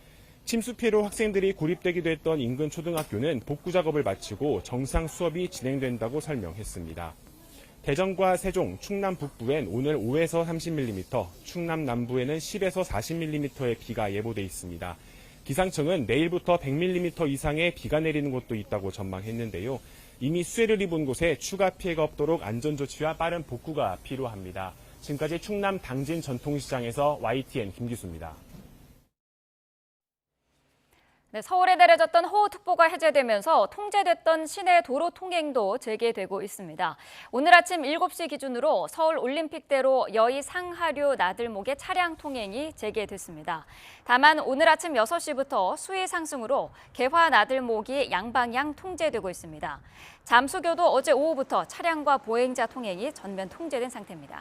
침수 피해로 학생들이 고립되기도 했던 인근 초등학교는 복구 작업을 마치고 정상 수업이 진행된다고 설명했습니다. 대전과 세종, 충남 북부엔 오늘 5에서 30mm, 충남 남부에는 10에서 40mm의 비가 예보돼 있습니다. 기상청은 내일부터 100mm 이상의 비가 내리는 곳도 있다고 전망했는데요. 이미 수해를 입은 곳에 추가 피해가 없도록 안전조치와 빠른 복구가 필요합니다. 지금까지 충남 당진 전통시장에서 YTN 김기수입니다. 네, 서울에 내려졌던 호우특보가 해제되면서 통제됐던 시내 도로 통행도 재개되고 있습니다. 오늘 아침 7시 기준으로 서울 올림픽대로 여의 상하류 나들목의 차량 통행이 재개됐습니다. 다만 오늘 아침 6시부터 수위 상승으로 개화 나들목이 양방향 통제되고 있습니다. 잠수교도 어제 오후부터 차량과 보행자 통행이 전면 통제된 상태입니다.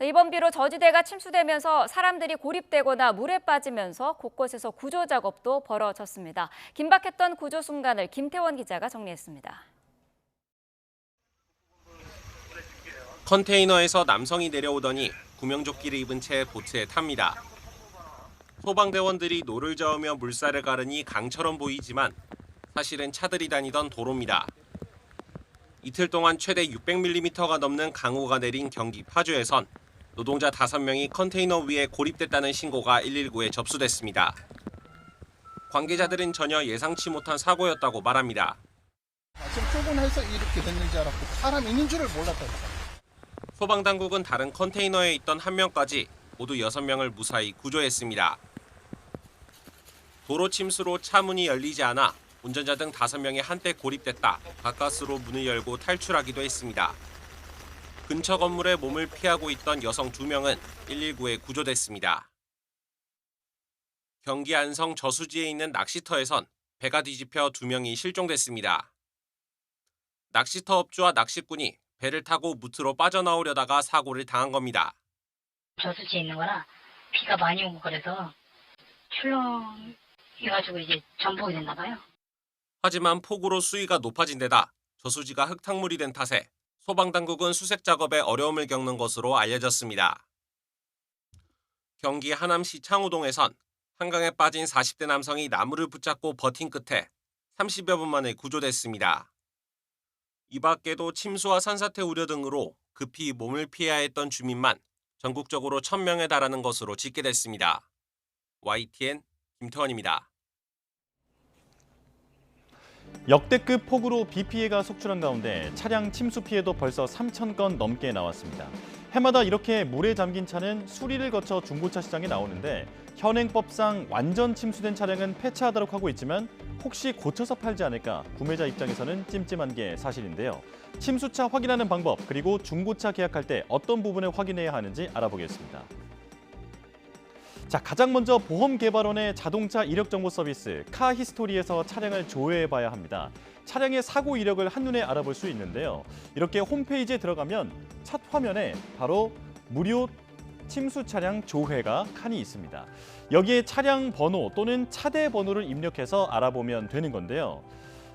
이번 비로 저지대가 침수되면서 사람들이 고립되거나 물에 빠지면서 곳곳에서 구조 작업도 벌어졌습니다. 긴박했던 구조 순간을 김태원 기자가 정리했습니다. 컨테이너에서 남성이 내려오더니 구명조끼를 입은 채 보트에 탑니다. 소방대원들이 노를 저으며 물살을 가르니 강처럼 보이지만 사실은 차들이 다니던 도로입니다. 이틀 동안 최대 600mm가 넘는 강우가 내린 경기 파주에선 노동자 5명이 컨테이너 위에 고립됐다는 신고가 119에 접수됐습니다. 관계자들은 전혀 예상치 못한 사고였다고 말합니다. 지금 좁은해서 이렇게 됐는지 알았고 사람 있는 줄을 몰랐다니까. 소방당국은 다른 컨테이너에 있던 한 명까지 모두 6명을 무사히 구조했습니다. 도로 침수로 차 문이 열리지 않아 운전자 등 5명이 한때 고립됐다 가까스로 문을 열고 탈출하기도 했습니다. 근처 건물에 몸을 피하고 있던 여성 2명은 119에 구조됐습니다. 경기 안성 저수지에 있는 낚시터에선 배가 뒤집혀 2명이 실종됐습니다. 낚시터 업주와 낚시꾼이 배를 타고 무트로 빠져나오려다가 사고를 당한 겁니다. 저수지에 있는 거라 비가 많이 오고 그래서 출렁해가지고 이제 전복이 됐나 봐요. 하지만 폭우로 수위가 높아진 데다 저수지가 흙탕물이 된 탓에 소방당국은 수색 작업에 어려움을 겪는 것으로 알려졌습니다. 경기 하남시 창우동에선 한강에 빠진 40대 남성이 나무를 붙잡고 버틴 끝에 30여 분 만에 구조됐습니다. 이 밖에도 침수와 산사태 우려 등으로 급히 몸을 피해야 했던 주민만 전국적으로 1000명에 달하는 것으로 집계됐습니다. YTN 김태원입니다. 역대급 폭우로 비 피해가 속출한 가운데 차량 침수 피해도 벌써 3,000건 넘게 나왔습니다. 해마다 이렇게 물에 잠긴 차는 수리를 거쳐 중고차 시장에 나오는데 현행법상 완전 침수된 차량은 폐차하도록 하고 있지만 혹시 고쳐서 팔지 않을까 구매자 입장에서는 찜찜한 게 사실인데요. 침수차 확인하는 방법 그리고 중고차 계약할 때 어떤 부분을 확인해야 하는지 알아보겠습니다. 자, 가장 먼저 보험개발원의 자동차 이력 정보 서비스 카히스토리에서 차량을 조회해봐야 합니다. 차량의 사고 이력을 한눈에 알아볼 수 있는데요. 이렇게 홈페이지에 들어가면 첫 화면에 바로 무료 침수 차량 조회가 칸이 있습니다. 여기에 차량 번호 또는 차대 번호를 입력해서 알아보면 되는 건데요.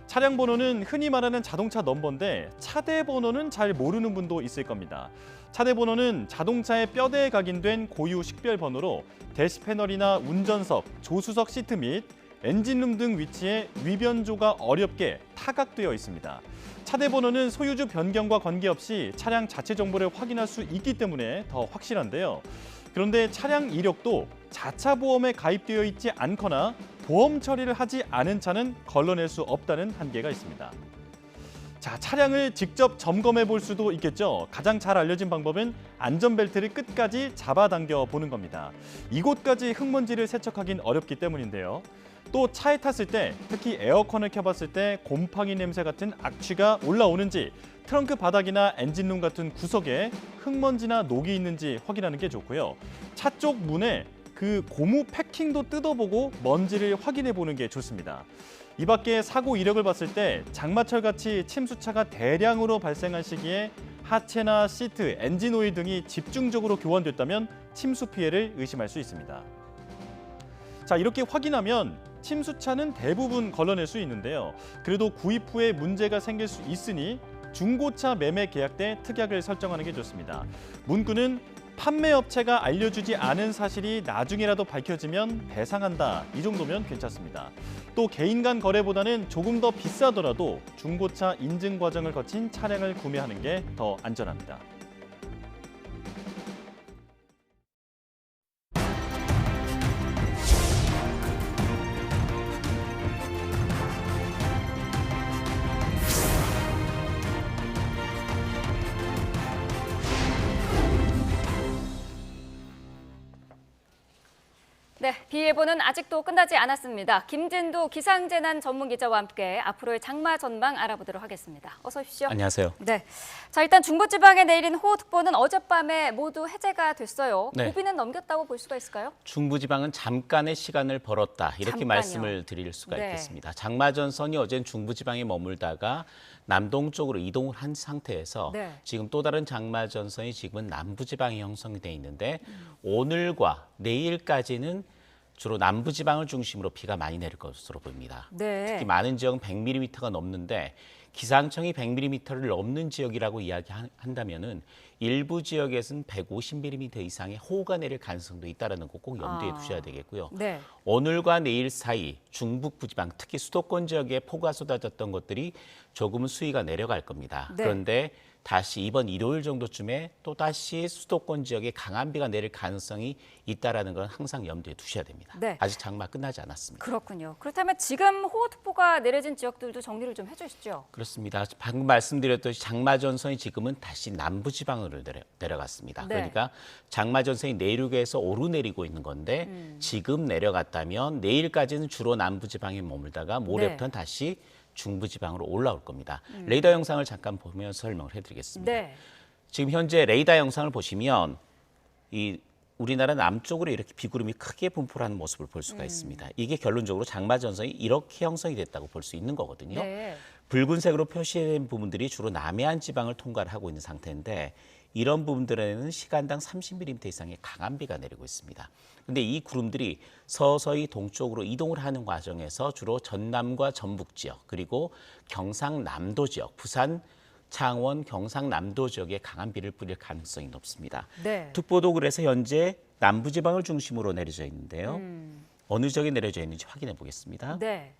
차량 번호는 흔히 말하는 자동차 넘버인데 차대 번호는 잘 모르는 분도 있을 겁니다. 차대 번호는 자동차의 뼈대에 각인된 고유 식별 번호로 대시패널이나 운전석, 조수석 시트 및 엔진룸 등 위치에 위변조가 어렵게 타각되어 있습니다. 차대 번호는 소유주 변경과 관계없이 차량 자체 정보를 확인할 수 있기 때문에 더 확실한데요. 그런데 차량 이력도 자차 보험에 가입되어 있지 않거나 보험 처리를 하지 않은 차는 걸러낼 수 없다는 한계가 있습니다. 자, 차량을 직접 점검해 볼 수도 있겠죠. 가장 잘 알려진 방법은 안전벨트를 끝까지 잡아당겨 보는 겁니다. 이곳까지 흙먼지를 세척하긴 어렵기 때문인데요. 또 차에 탔을 때, 특히 에어컨을 켜봤을 때 곰팡이 냄새 같은 악취가 올라오는지, 트렁크 바닥이나 엔진룸 같은 구석에 흙먼지나 녹이 있는지 확인하는 게 좋고요. 차 쪽 문에 그 고무 패킹도 뜯어보고 먼지를 확인해 보는 게 좋습니다. 이 밖에 사고 이력을 봤을 때 장마철같이 침수차가 대량으로 발생한 시기에 하체나 시트, 엔진 오일 등이 집중적으로 교환됐다면 침수 피해를 의심할 수 있습니다. 자, 이렇게 확인하면 침수차는 대부분 걸러낼 수 있는데요. 그래도 구입 후에 문제가 생길 수 있으니 중고차 매매 계약 때 특약을 설정하는 게 좋습니다. 문구는 판매업체가 알려주지 않은 사실이 나중에라도 밝혀지면 배상한다. 이 정도면 괜찮습니다. 또 개인 간 거래보다는 조금 더 비싸더라도 중고차 인증 과정을 거친 차량을 구매하는 게 더 안전합니다. 네, 비예보는 아직도 끝나지 않았습니다. 김진두 기상재난 전문기자와 함께 앞으로의 장마 전망 알아보도록 하겠습니다. 어서 오십시오. 안녕하세요. 네, 자 일단 중부지방에 내린 호우특보는 어젯밤에 모두 해제가 됐어요. 네. 고비는 넘겼다고 볼 수가 있을까요? 중부지방은 잠깐의 시간을 벌었다. 이렇게 잠깐요. 말씀을 드릴 수가 네. 있겠습니다. 장마전선이 어젠 중부지방에 머물다가 남동쪽으로 이동을 한 상태에서 네. 지금 또 다른 장마전선이 지금은 남부지방에 형성이 돼 있는데 오늘과 내일까지는 주로 남부지방을 중심으로 비가 많이 내릴 것으로 보입니다. 네. 특히 많은 지역은 100mm가 넘는데 기상청이 100mm를 넘는 지역이라고 이야기한다면은 일부 지역에서는 150mm 이상의 호우가 내릴 가능성도 있다는 거 꼭 염두에 두셔야 되겠고요. 네. 오늘과 내일 사이 중북부지방, 특히 수도권 지역에 폭우가 쏟아졌던 것들이 조금은 수위가 내려갈 겁니다. 네. 그런데 다시 이번 일요일 정도쯤에 또 다시 수도권 지역에 강한 비가 내릴 가능성이 있다는 건 항상 염두에 두셔야 됩니다. 네. 아직 장마 끝나지 않았습니다. 그렇군요. 그렇다면 지금 호우특보가 내려진 지역들도 정리를 좀 해주시죠. 그렇습니다. 방금 말씀드렸듯이 장마전선이 지금은 다시 남부지방으로 내려갔습니다. 네. 그러니까 장마전선이 내륙에서 오르내리고 있는 건데 지금 내려갔다면 내일까지는 주로 남부지방에 머물다가 모레부터는 다시 중부지방으로 올라올 겁니다. 레이더 영상을 잠깐 보면서 설명을 해드리겠습니다. 네. 지금 현재 레이더 영상을 보시면 이 우리나라 남쪽으로 이렇게 비구름이 크게 분포하는 모습을 볼 수가 있습니다. 이게 결론적으로 장마전선이 이렇게 형성이 됐다고 볼 수 있는 거거든요. 네. 붉은색으로 표시된 부분들이 주로 남해안 지방을 통과를 하고 있는 상태인데 이런 부분들에는 시간당 30mm 이상의 강한 비가 내리고 있습니다. 그런데 이 구름들이 서서히 동쪽으로 이동을 하는 과정에서 주로 전남과 전북 지역 그리고 경상남도 지역, 부산, 창원, 경상남도 지역에 강한 비를 뿌릴 가능성이 높습니다. 네. 특보도 그래서 현재 남부지방을 중심으로 내려져 있는데요. 어느 지역에 내려져 있는지 확인해 보겠습니다. 네.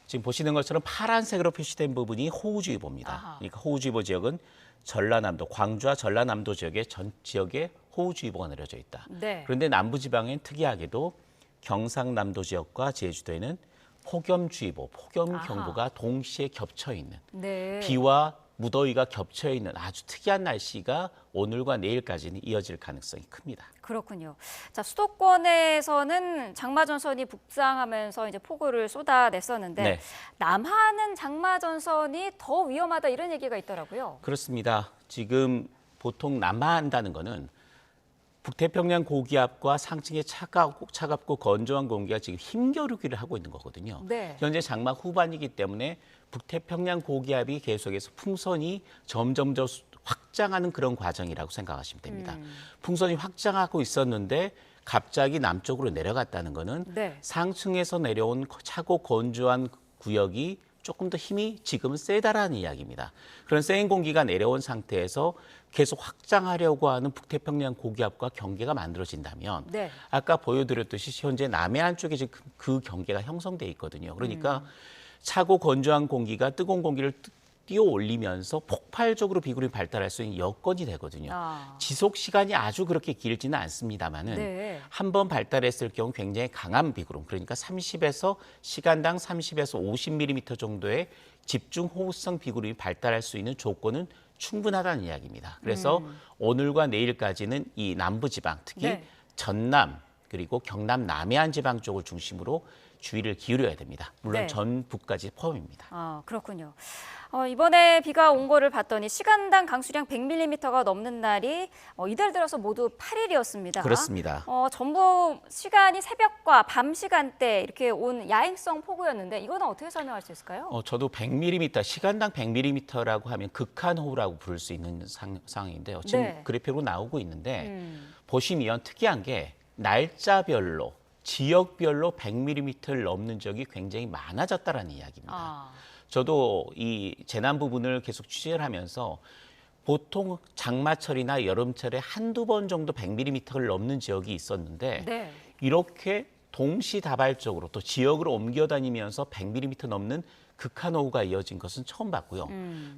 지금 보시는 것처럼 파란색으로 표시된 부분이 호우주의보입니다. 아하. 그러니까 호우주의보 지역은 전라남도, 광주와 전라남도 지역의 전 지역에 호우주의보가 내려져 있다. 네. 그런데 남부지방엔 특이하게도 경상남도 지역과 제주도에는 폭염주의보, 폭염경보가 동시에 겹쳐 있는 네. 비와 무더위가 겹쳐 있는 아주 특이한 날씨가 오늘과 내일까지는 이어질 가능성이 큽니다. 그렇군요. 자, 수도권에서는 장마 전선이 북상하면서 이제 폭우를 쏟아냈었는데 네. 남하는 장마 전선이 더 위험하다 이런 얘기가 있더라고요. 그렇습니다. 지금 보통 남하한다는 거는 북태평양 고기압과 상층의 차갑고 건조한 공기가 지금 힘겨루기를 하고 있는 거거든요. 네. 현재 장마 후반이기 때문에 북태평양 고기압이 계속해서 풍선이 점점 더 확장하는 그런 과정이라고 생각하시면 됩니다. 풍선이 확장하고 있었는데 갑자기 남쪽으로 내려갔다는 거는 네. 상층에서 내려온 차고 건조한 구역이 조금 더 힘이 지금은 세다라는 이야기입니다. 그런 센 공기가 내려온 상태에서 계속 확장하려고 하는 북태평양 고기압과 경계가 만들어진다면 네. 아까 보여드렸듯이 현재 남해안 쪽에 지금 그 경계가 형성돼 있거든요. 그러니까 차고 건조한 공기가 뜨거운 공기를 띄어 올리면서 폭발적으로 비구름이 발달할 수 있는 여건이 되거든요. 지속 시간이 아주 그렇게 길지는 않습니다만은 네. 한번 발달했을 경우 굉장히 강한 비구름, 그러니까 시간당 30에서 50mm 정도의 집중 호우성 비구름이 발달할 수 있는 조건은 충분하다는 이야기입니다. 그래서 오늘과 내일까지는 이 남부지방, 특히 네. 전남 그리고 경남 남해안 지방 쪽을 중심으로 주의를 기울여야 됩니다. 물론 네. 전북까지 포함입니다. 아, 그렇군요. 이번에 비가 온 거를 봤더니 시간당 강수량 100mm가 넘는 날이 이달 들어서 모두 8일이었습니다. 그렇습니다. 전부 시간이 새벽과 밤 시간대 이렇게 온 야행성 폭우였는데 이거는 어떻게 설명할 수 있을까요? 저도 100mm, 시간당 100mm라고 하면 극한호우라고 부를 수 있는 상황인데요. 지금 네. 그래픽으로 나오고 있는데 보시면 특이한 게 날짜별로, 지역별로 100mm를 넘는 적이 굉장히 많아졌다는 이야기입니다. 저도 이 재난 부분을 계속 취재를 하면서 보통 장마철이나 여름철에 한두 번 정도 100mm를 넘는 지역이 있었는데 네. 이렇게 동시다발적으로 또 지역으로 옮겨 다니면서 100mm 넘는 극한호우가 이어진 것은 처음 봤고요.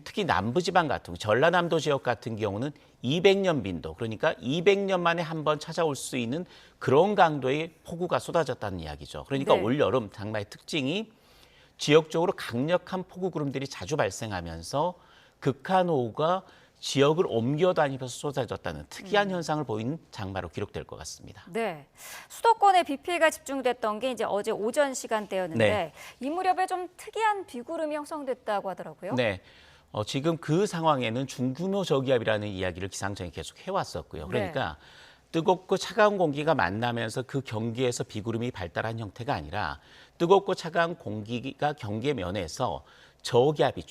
특히 남부지방 같은 전라남도 지역 같은 경우는 200년 빈도, 그러니까 200년 만에 한 번 찾아올 수 있는 그런 강도의 폭우가 쏟아졌다는 이야기죠. 그러니까 네. 올여름 장마의 특징이 지역적으로 강력한 폭우 구름들이 자주 발생하면서 극한호우가 지역을 옮겨 다니면서 쏟아졌다는 특이한 현상을 보이는 장마로 기록될 것 같습니다. 네, 수도권에 비 피해가 집중됐던 게 이제 어제 오전 시간대였는데 네. 이 무렵에 좀 특이한 비구름이 형성됐다고 하더라고요. 네, 지금 그 상황에는 중규모 저기압이라는 이야기를 기상청이 계속 해왔었고요. 그러니까 뜨겁고 차가운 공기가 만나면서 그 경계에서 비구름이 발달한 형태가 아니라 뜨겁고 차가운 공기가 경계면에서 저기압이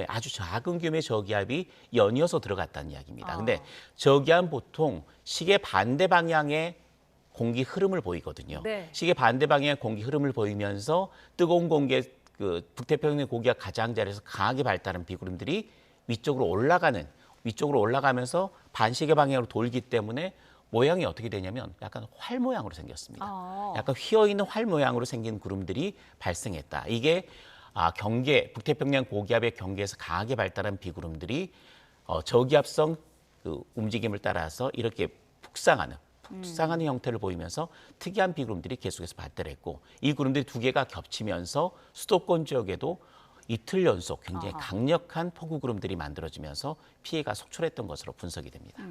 아주 작은 규모의 저기압이 연이어서 들어갔다는 이야기입니다. 근데 저기압은 보통 시계 반대 방향의 공기 흐름을 보이거든요. 네. 시계 반대 방향의 공기 흐름을 보이면서 뜨거운 공기의 그 북태평양 고기압 가장자리에서 강하게 발달한 비구름들이 위쪽으로 올라가면서 반시계 방향으로 돌기 때문에 모양이 어떻게 되냐면 약간 활 모양으로 생겼습니다. 약간 휘어있는 활 모양으로 생긴 구름들이 발생했다. 이게 북태평양 고기압의 경계에서 강하게 발달한 비구름들이 저기압성 그 움직임을 따라서 이렇게 북상하는 형태를 보이면서 특이한 비구름들이 계속해서 발달했고 이 구름들이 두 개가 겹치면서 수도권 지역에도 이틀 연속 굉장히 강력한 폭우 구름들이 만들어지면서 피해가 속출했던 것으로 분석이 됩니다.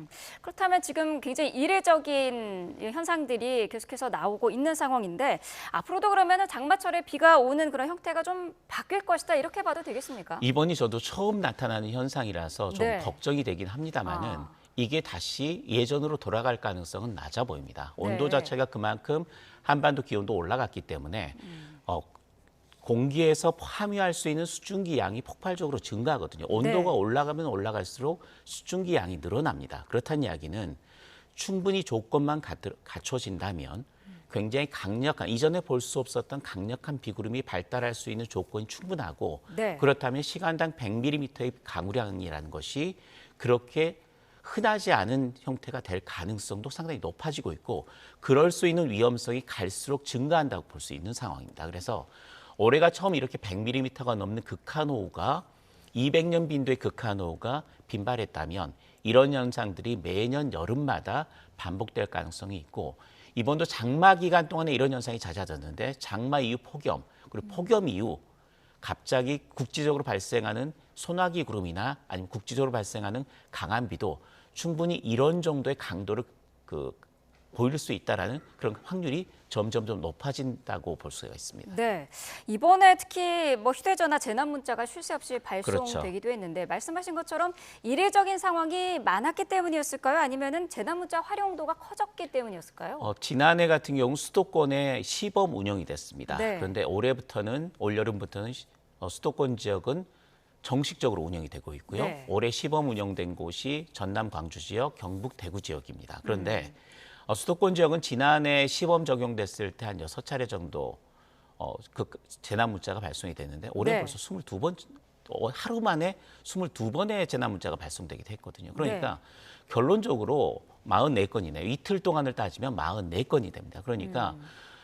그렇다면 지금 굉장히 이례적인 현상들이 계속해서 나오고 있는 상황인데 앞으로도 그러면 장마철에 비가 오는 그런 형태가 좀 바뀔 것이다 이렇게 봐도 되겠습니까? 이번이 저도 처음 나타나는 현상이라서 좀 네. 걱정이 되긴 합니다만은 이게 다시 예전으로 돌아갈 가능성은 낮아 보입니다. 온도 네. 자체가 그만큼 한반도 기온도 올라갔기 때문에 공기에서 함유할 수 있는 수증기 양이 폭발적으로 증가하거든요. 온도가 올라가면 올라갈수록 수증기 양이 늘어납니다. 그렇다는 이야기는 충분히 조건만 갖춰진다면 굉장히 강력한, 이전에 볼 수 없었던 강력한 비구름이 발달할 수 있는 조건이 충분하고 그렇다면 시간당 100mm의 강우량이라는 것이 그렇게 흔하지 않은 형태가 될 가능성도 상당히 높아지고 있고 그럴 수 있는 위험성이 갈수록 증가한다고 볼 수 있는 상황입니다. 그래서 올해가 처음 이렇게 100mm가 넘는 극한호우가 200년 빈도의 극한호우가 빈발했다면 이런 현상들이 매년 여름마다 반복될 가능성이 있고 이번도 장마 기간 동안에 이런 현상이 잦아졌는데 장마 이후 폭염 그리고 폭염 이후 갑자기 국지적으로 발생하는 소나기 구름이나 아니면 국지적으로 발생하는 강한 비도 충분히 이런 정도의 강도를 보일 수 있다라는 그런 확률이 점점 높아진다고 볼 수가 있습니다. 네, 이번에 특히 뭐 휴대전화 재난 문자가 쉴 새 없이 발송되기도 그렇죠. 했는데 말씀하신 것처럼 이례적인 상황이 많았기 때문이었을까요? 아니면은 재난 문자 활용도가 커졌기 때문이었을까요? 지난해 같은 경우 수도권에 시범 운영이 됐습니다. 네. 그런데 올여름부터는 수도권 지역은 정식적으로 운영이 되고 있고요. 네. 올해 시범 운영된 곳이 전남 광주 지역, 경북 대구 지역입니다. 그런데 수도권 지역은 지난해 시범 적용됐을 때 한 6차례 정도 재난 문자가 발송이 됐는데 올해 네. 벌써 22번 하루 만에 22번의 재난 문자가 발송되기도 했거든요. 그러니까 결론적으로 44건이네요. 이틀 동안을 따지면 44건이 됩니다. 그러니까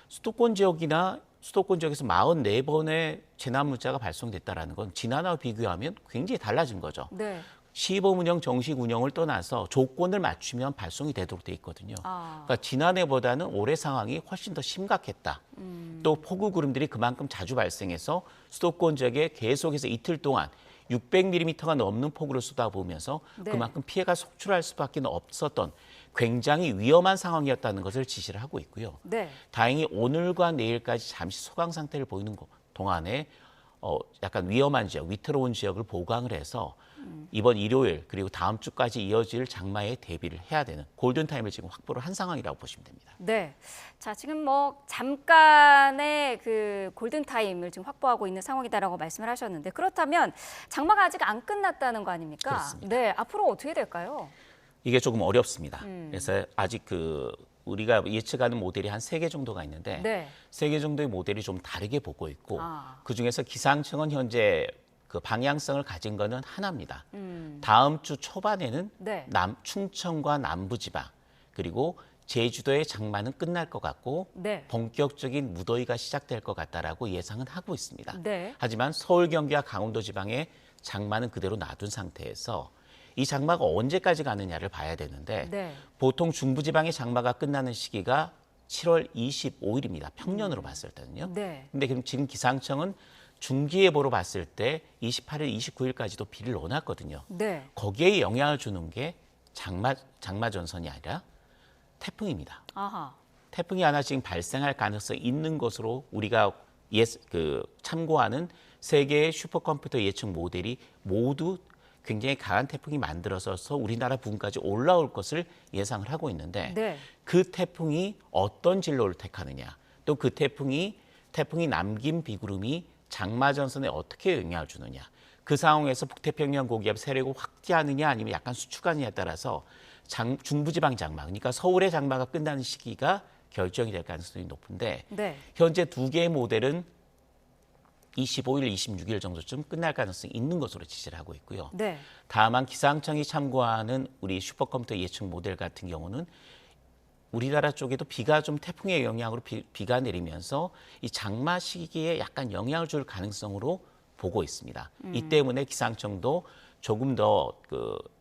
수도권 지역에서 44번의 재난 문자가 발송됐다라는 건 지난해와 비교하면 굉장히 달라진 거죠. 네. 시범 운영, 정식 운영을 떠나서 조건을 맞추면 발송이 되도록 돼 있거든요. 그러니까 지난해보다는 올해 상황이 훨씬 더 심각했다. 또 폭우 구름들이 그만큼 자주 발생해서 수도권 지역에 계속해서 이틀 동안 600mm가 넘는 폭우를 쏟아부으면서 네. 그만큼 피해가 속출할 수밖에 없었던 굉장히 위험한 상황이었다는 것을 지시를 하고 있고요. 네. 다행히 오늘과 내일까지 잠시 소강 상태를 보이는 동안에 약간 위험한 지역, 위태로운 지역을 보강을 해서 이번 일요일 그리고 다음 주까지 이어질 장마에 대비를 해야 되는 골든타임을 지금 확보를 한 상황이라고 보시면 됩니다. 네. 자, 지금 뭐 잠깐의 그 골든타임을 지금 확보하고 있는 상황이다라고 말씀을 하셨는데 그렇다면 장마가 아직 안 끝났다는 거 아닙니까? 그렇습니다. 네. 앞으로 어떻게 될까요? 이게 조금 어렵습니다. 그래서 아직 우리가 예측하는 모델이 한 3개 정도가 있는데 네. 3개 정도의 모델이 좀 다르게 보고 있고 그중에서 기상청은 현재 그 방향성을 가진 거는 하나입니다. 다음 주 초반에는 네. 충청과 남부지방 그리고 제주도의 장마는 끝날 것 같고 네. 본격적인 무더위가 시작될 것 같다라고 예상은 하고 있습니다. 네. 하지만 서울, 경기와 강원도 지방의 장마는 그대로 놔둔 상태에서 이 장마가 언제까지 가느냐를 봐야 되는데 네. 보통 중부지방의 장마가 끝나는 시기가 7월 25일입니다. 평년으로 봤을 때는요. 네. 근데 그럼 지금 기상청은 중기예보로 봤을 때 28일, 29일까지도 비를 넣어놨거든요. 네. 거기에 영향을 주는 게 장마 전선이 아니라 태풍입니다. 아하. 태풍이 하나 지금 발생할 가능성이 있는 것으로 우리가 참고하는 세계의 슈퍼컴퓨터 예측 모델이 모두 굉장히 강한 태풍이 만들어져서 우리나라 부근까지 올라올 것을 예상을 하고 있는데 네. 그 태풍이 어떤 진로를 택하느냐 또 그 태풍이 남긴 비구름이 장마 전선에 어떻게 영향을 주느냐 그 상황에서 북태평양 고기압 세력을 확대하느냐 아니면 약간 수축하느냐에 따라서 중부지방 장마 그러니까 서울의 장마가 끝나는 시기가 결정이 될 가능성이 높은데 네. 현재 2개의 모델은 25일, 26일 정도쯤 끝날 가능성이 있는 것으로 지시를 하고 있고요. 네. 다만 기상청이 참고하는 우리 슈퍼컴퓨터 예측 모델 같은 경우는 우리나라 쪽에도 비가 좀 태풍의 영향으로 비가 내리면서 이 장마 시기에 약간 영향을 줄 가능성으로 보고 있습니다. 이 때문에 기상청도 조금 더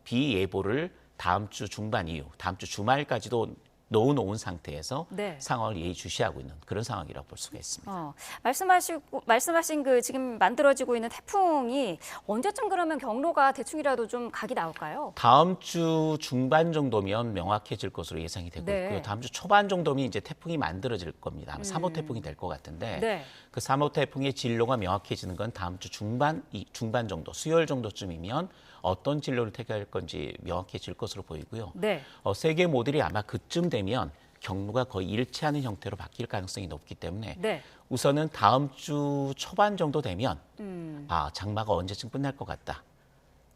비 예보를 다음 주 중반 이후, 다음 주 주말까지도 넣어놓은 상태에서 네. 상황을 예의주시하고 있는 그런 상황이라고 볼 수가 있습니다. 말씀하신 그 지금 만들어지고 있는 태풍이 언제쯤 그러면 경로가 대충이라도 좀 각이 나올까요? 다음 주 중반 정도면 명확해질 것으로 예상이 되고 네. 있고요. 다음 주 초반 정도면 이제 태풍이 만들어질 겁니다. 아마 3호 태풍이 될 것 같은데 네. 그 3호 태풍의 진로가 명확해지는 건 다음 주 중반 정도, 수요일 정도쯤이면 어떤 진로를 택할 건지 명확해질 것으로 보이고요. 네. 세계 모델이 아마 그쯤 되면 경로가 거의 일치하는 형태로 바뀔 가능성이 높기 때문에 네. 우선은 다음 주 초반 정도 되면 장마가 언제쯤 끝날 것 같다.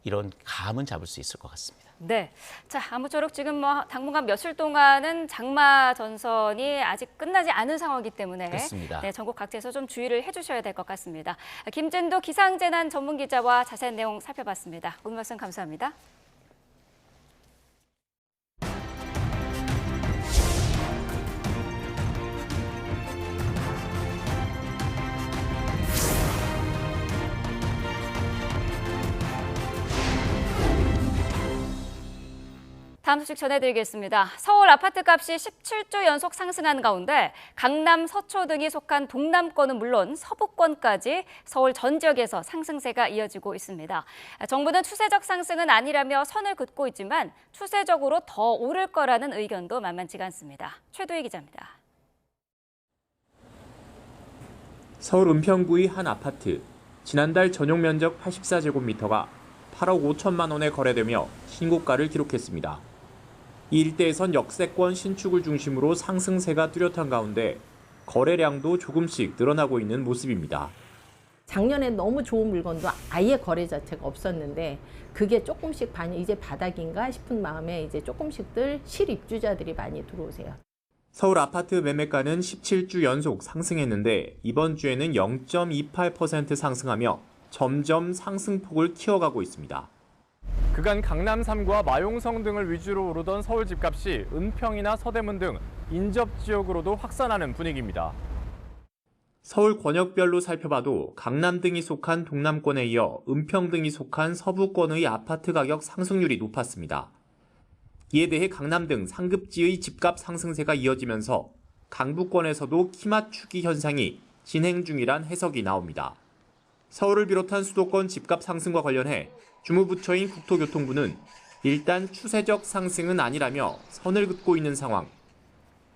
이런 감은 잡을 수 있을 것 같습니다. 네. 자, 아무쪼록 지금 뭐 당분간 며칠 동안은 장마 전선이 아직 끝나지 않은 상황이기 때문에 그렇습니다. 네, 전국 각지에서 좀 주의를 해주셔야 될 것 같습니다. 김진도 기상재난 전문 기자와 자세한 내용 살펴봤습니다. 오늘 말씀 감사합니다. 다음 소식 전해드리겠습니다. 서울 아파트값이 17주 연속 상승한 가운데 강남, 서초 등이 속한 동남권은 물론 서부권까지 서울 전 지역에서 상승세가 이어지고 있습니다. 정부는 추세적 상승은 아니라며 선을 긋고 있지만 추세적으로 더 오를 거라는 의견도 만만치가 않습니다. 최도희 기자입니다. 서울 은평구의 한 아파트. 지난달 전용 면적 84제곱미터가 8억 5천만 원에 거래되며 신고가를 기록했습니다. 이 일대에선 역세권 신축을 중심으로 상승세가 뚜렷한 가운데 거래량도 조금씩 늘어나고 있는 모습입니다. 작년에 너무 좋은 물건도 아예 거래 자체가 없었는데 그게 조금씩 이제 바닥인가 싶은 마음에 이제 조금씩들 실입주자들이 많이 들어오세요. 서울 아파트 매매가는 17주 연속 상승했는데 이번 주에는 0.28% 상승하며 점점 상승폭을 키워가고 있습니다. 그간 강남 3구와 마용성 등을 위주로 오르던 서울 집값이 은평이나 서대문 등 인접 지역으로도 확산하는 분위기입니다. 서울 권역별로 살펴봐도 강남 등이 속한 동남권에 이어 은평 등이 속한 서부권의 아파트 가격 상승률이 높았습니다. 이에 대해 강남 등 상급지의 집값 상승세가 이어지면서 강북권에서도 키 맞추기 현상이 진행 중이란 해석이 나옵니다. 서울을 비롯한 수도권 집값 상승과 관련해 주무부처인 국토교통부는 일단 추세적 상승은 아니라며 선을 긋고 있는 상황.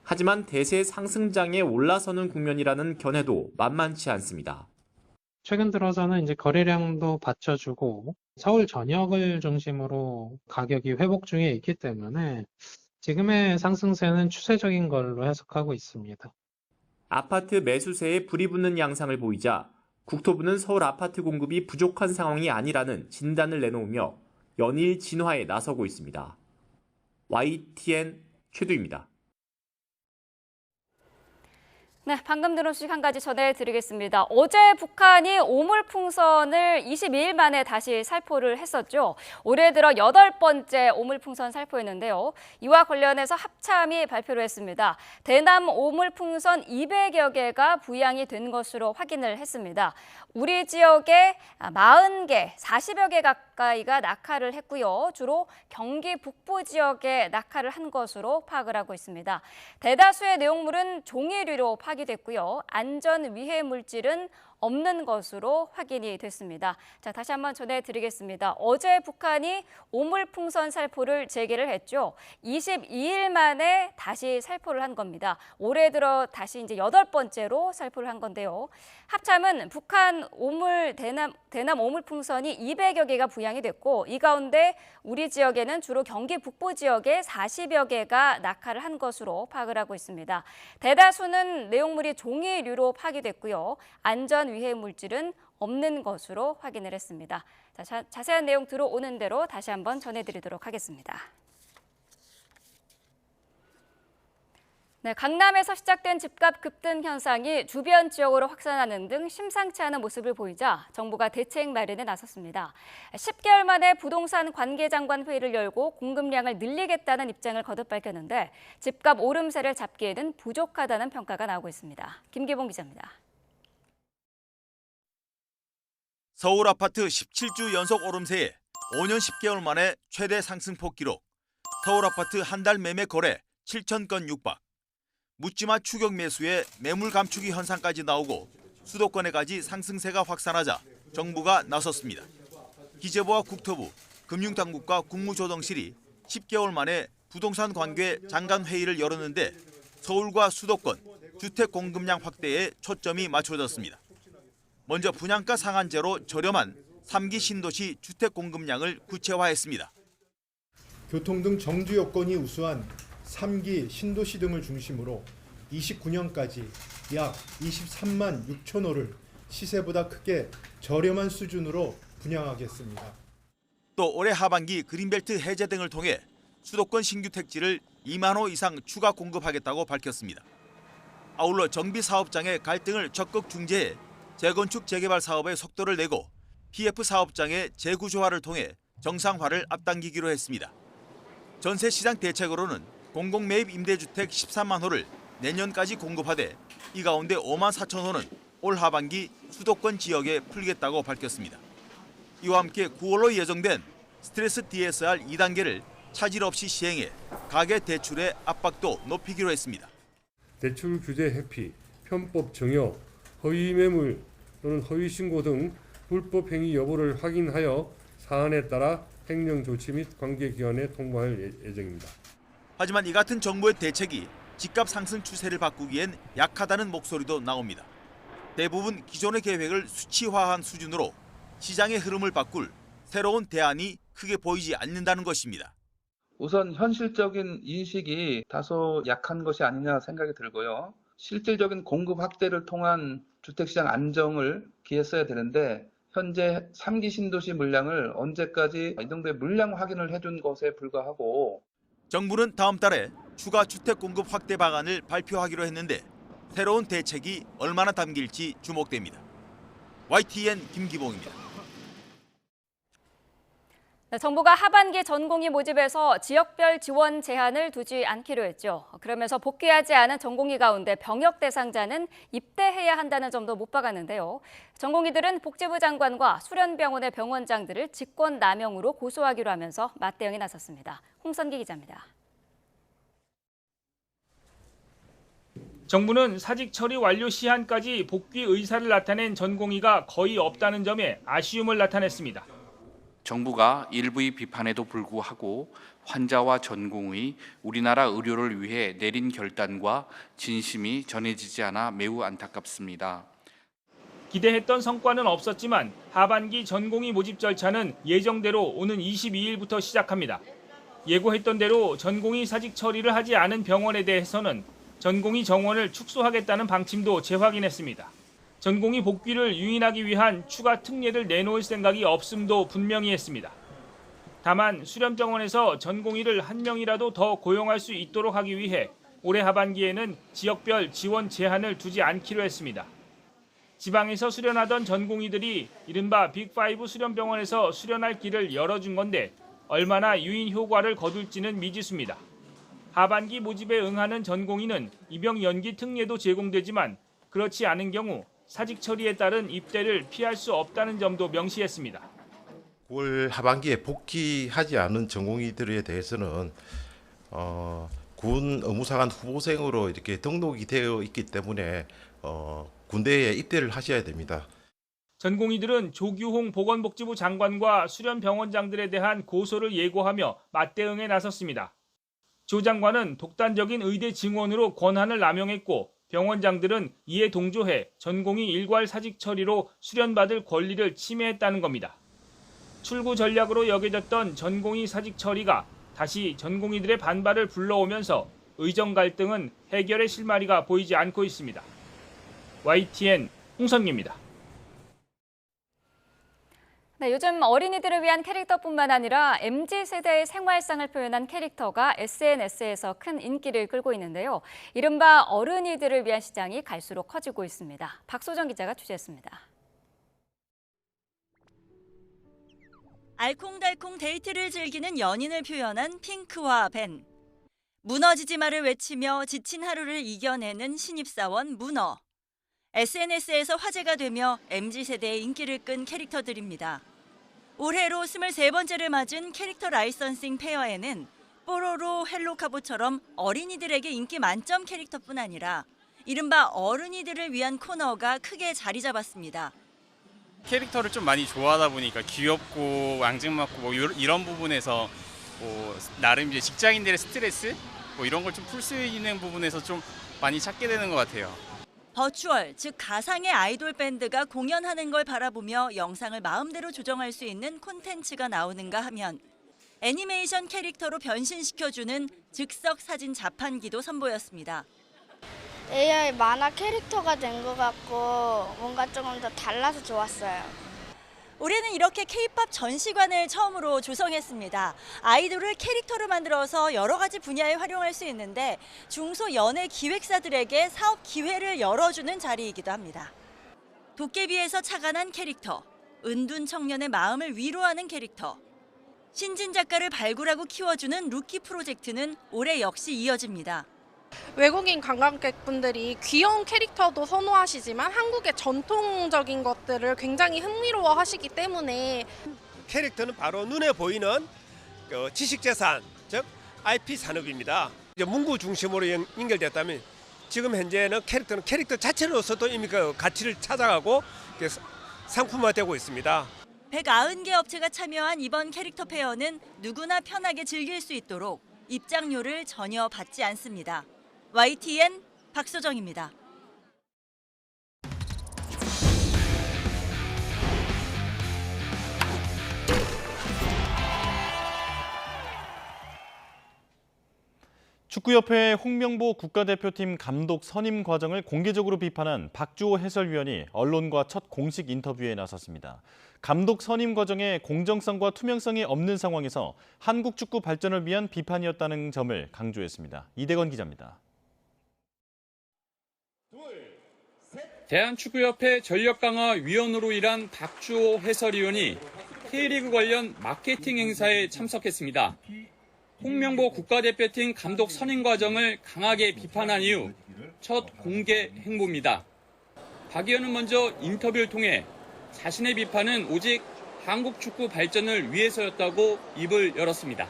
하지만 대세 상승장에 올라서는 국면이라는 견해도 만만치 않습니다. 최근 들어서는 이제 거래량도 받쳐주고 서울 전역을 중심으로 가격이 회복 중에 있기 때문에 지금의 상승세는 추세적인 걸로 해석하고 있습니다. 아파트 매수세에 불이 붙는 양상을 보이자 국토부는 서울 아파트 공급이 부족한 상황이 아니라는 진단을 내놓으며 연일 진화에 나서고 있습니다. YTN 최두입니다. 네, 방금 들은 소식 한 가지 전해드리겠습니다. 어제 북한이 오물풍선을 22일 만에 다시 살포를 했었죠. 올해 들어 8번째 오물풍선 살포였는데요. 이와 관련해서 합참이 발표를 했습니다. 대남 오물풍선 200여 개가 부양이 된 것으로 확인을 했습니다. 우리 지역에 40개, 40여 개 가까이가 낙하를 했고요. 주로 경기 북부 지역에 낙하를 한 것으로 파악을 하고 있습니다. 대다수의 내용물은 종이류로 파기됐고요. 안전 위해 물질은 없는 것으로 확인이 됐습니다. 자, 다시 한번 전해드리겠습니다. 어제 북한이 오물풍선 살포를 재개를 했죠. 22일 만에 다시 살포를 한 겁니다. 올해 들어 다시 이제 8번째로 살포를 한 건데요. 합참은 북한 대남 오물풍선이 200여 개가 부양이 됐고 이 가운데 우리 지역에는 주로 경기 북부 지역에 40여 개가 낙하를 한 것으로 파악을 하고 있습니다. 대다수는 내용물이 종이류로 파기됐고요. 안전 위해 물질은 없는 것으로 확인을 했습니다. 자, 자세한 내용 들어오는 대로 다시 한번 전해드리도록 하겠습니다. 네, 강남에서 시작된 집값 급등 현상이 주변 지역으로 확산하는 등 심상치 않은 모습을 보이자 정부가 대책 마련에 나섰습니다. 10개월 만에 부동산 관계장관 회의를 열고 공급량을 늘리겠다는 입장을 거듭 밝혔는데 집값 오름세를 잡기에는 부족하다는 평가가 나오고 있습니다. 김기봉 기자입니다. 서울 아파트 17주 연속 오름세에 5년 10개월 만에 최대 상승폭 기록. 서울 아파트 한 달 매매 거래 7,000건 육박. 묻지마 추격 매수에 매물 감추기 현상까지 나오고 수도권에까지 상승세가 확산하자 정부가 나섰습니다. 기재부와 국토부, 금융당국과 국무조정실이 10개월 만에 부동산 관계 장관 회의를 열었는데 서울과 수도권 주택 공급량 확대에 초점이 맞춰졌습니다. 먼저 분양가 상한제로 저렴한 3기 신도시 주택 공급량을 구체화했습니다. 교통 등 정주 여건이 우수한 3기 신도시 등을 중심으로 29년까지 약 23만 6천 호를 시세보다 크게 저렴한 수준으로 분양하겠습니다. 또 올해 하반기 그린벨트 해제 등을 통해 수도권 신규 택지를 2만 호 이상 추가 공급하겠다고 밝혔습니다. 아울러 정비 사업장의 갈등을 적극 중재해 재건축 재개발 사업에 속도를 내고 PF 사업장의 재구조화를 통해 정상화를 앞당기기로 했습니다. 전세시장 대책으로는 공공매입 임대주택 13만 호를 내년까지 공급하되 이 가운데 5만 4천 호는 올 하반기 수도권 지역에 풀겠다고 밝혔습니다. 이와 함께 9월로 예정된 스트레스 DSR 2단계를 차질 없이 시행해 가계 대출의 압박도 높이기로 했습니다. 대출 규제 회피, 편법 증여, 허위 매물 또는 허위 신고 등 불법 행위 여부를 확인하여 사안에 따라 행정 조치 및 관계기관에 통보할 예정입니다. 하지만 이 같은 정부의 대책이 집값 상승 추세를 바꾸기엔 약하다는 목소리도 나옵니다. 대부분 기존의 계획을 수치화한 수준으로 시장의 흐름을 바꿀 새로운 대안이 크게 보이지 않는다는 것입니다. 우선 현실적인 인식이 다소 약한 것이 아니냐 생각이 들고요. 실질적인 공급 확대를 통한 주택시장 안정을 기했어야 되는데 현재 3기 신도시 물량을 언제까지 이 정도의 물량 확인을 해준 것에 불과하고 정부는 다음 달에 추가 주택 공급 확대 방안을 발표하기로 했는데 새로운 대책이 얼마나 담길지 주목됩니다. YTN 김기봉입니다. 정부가 하반기 전공의 모집에서 지역별 지원 제한을 두지 않기로 했죠. 그러면서 복귀하지 않은 전공의 가운데 병역 대상자는 입대해야 한다는 점도 못 박았는데요. 전공의들은 복지부 장관과 수련병원의 병원장들을 직권 남용으로 고소하기로 하면서 맞대응에 나섰습니다. 홍선기 기자입니다. 정부는 사직 처리 완료 시한까지 복귀 의사를 나타낸 전공의가 거의 없다는 점에 아쉬움을 나타냈습니다. 정부가 일부의 비판에도 불구하고 환자와 전공의 우리나라 의료를 위해 내린 결단과 진심이 전해지지 않아 매우 안타깝습니다. 기대했던 성과는 없었지만 하반기 전공의 모집 절차는 예정대로 오는 22일부터 시작합니다. 예고했던 대로 전공의 사직 처리를 하지 않은 병원에 대해서는 전공의 정원을 축소하겠다는 방침도 재확인했습니다. 전공의 복귀를 유인하기 위한 추가 특례를 내놓을 생각이 없음도 분명히 했습니다. 다만 수련병원에서 전공의를 한 명이라도 더 고용할 수 있도록 하기 위해 올해 하반기에는 지역별 지원 제한을 두지 않기로 했습니다. 지방에서 수련하던 전공의들이 이른바 빅5 수련병원에서 수련할 길을 열어준 건데 얼마나 유인 효과를 거둘지는 미지수입니다. 하반기 모집에 응하는 전공의는 입영 연기 특례도 제공되지만 그렇지 않은 경우 사직 처리에 따른 입대를 피할 수 없다는 점도 명시했습니다. 9월 하반기에 복귀하지 않은 전공의들에 대해서는 군 의무사관 후보생으로 이렇게 등록이 되어 있기 때문에 군대에 입대를 하셔야 됩니다. 전공의들은 조규홍 보건복지부 장관과 수련병원장들에 대한 고소를 예고하며 맞대응에 나섰습니다. 조 장관은 독단적인 의대 증원으로 권한을 남용했고 병원장들은 이에 동조해 전공의 일괄 사직 처리로 수련받을 권리를 침해했다는 겁니다. 출구 전략으로 여겨졌던 전공의 사직 처리가 다시 전공의들의 반발을 불러오면서 의정 갈등은 해결의 실마리가 보이지 않고 있습니다. YTN 홍선기입니다. 네, 요즘 어린이들을 위한 캐릭터뿐만 아니라 MZ세대의 생활상을 표현한 캐릭터가 SNS에서 큰 인기를 끌고 있는데요. 이른바 어른이들을 위한 시장이 갈수록 커지고 있습니다. 박소정 기자가 취재했습니다. 알콩달콩 데이트를 즐기는 연인을 표현한 핑크와 벤. 무너지지 마를 외치며 지친 하루를 이겨내는 신입사원 문어. SNS에서 화제가 되며 MZ세대의 인기를 끈 캐릭터들입니다. 올해로 23번째를 맞은 캐릭터 라이선싱 페어에는 뽀로로, 헬로카보처럼 어린이들에게 인기 만점 캐릭터뿐 아니라 이른바 어른이들을 위한 코너가 크게 자리 잡았습니다. 캐릭터를 좀 많이 좋아하다 보니까 귀엽고 앙증맞고 뭐 이런 부분에서 뭐 나름 이제 직장인들의 스트레스 뭐 이런 걸 좀 풀 수 있는 부분에서 좀 많이 찾게 되는 것 같아요. 버추얼, 즉 가상의 아이돌 밴드가 공연하는 걸 바라보며 영상을 마음대로 조정할 수 있는 콘텐츠가 나오는가 하면 애니메이션 캐릭터로 변신시켜주는 즉석 사진 자판기도 선보였습니다. AI 만화 캐릭터가 된 것 같고 뭔가 조금 더 달라서 좋았어요. 올해는 이렇게 K-팝 전시관을 처음으로 조성했습니다. 아이돌을 캐릭터로 만들어서 여러 가지 분야에 활용할 수 있는데 중소 연예 기획사들에게 사업 기회를 열어주는 자리이기도 합니다. 도깨비에서 착안한 캐릭터, 은둔 청년의 마음을 위로하는 캐릭터, 신진 작가를 발굴하고 키워주는 루키 프로젝트는 올해 역시 이어집니다. 외국인 관광객분들이 귀여운 캐릭터도 선호하시지만 한국의 전통적인 것들을 굉장히 흥미로워하시기 때문에 캐릭터는 바로 눈에 보이는 지식재산, 즉 IP 산업입니다. 이제 문구 중심으로 연결됐다면 지금 현재는 캐릭터는 캐릭터 자체로서도 이미 그 가치를 찾아가고 상품화되고 있습니다. 190개 업체가 참여한 이번 캐릭터 페어는 누구나 편하게 즐길 수 있도록 입장료를 전혀 받지 않습니다. YTN 박소정입니다. 축구협회 홍명보 국가대표팀 감독 선임 과정을 공개적으로 비판한 박주호 해설위원이 언론과 첫 공식 인터뷰에 나섰습니다. 감독 선임 과정에 공정성과 투명성이 없는 상황에서 한국 축구 발전을 위한 비판이었다는 점을 강조했습니다. 이대건 기자입니다. 대한축구협회 전력강화위원으로 일한 박주호 해설위원이 K리그 관련 마케팅 행사에 참석했습니다. 홍명보 국가대표팀 감독 선임 과정을 강하게 비판한 이후 첫 공개 행보입니다. 박 의원은 먼저 인터뷰를 통해 자신의 비판은 오직 한국 축구 발전을 위해서였다고 입을 열었습니다.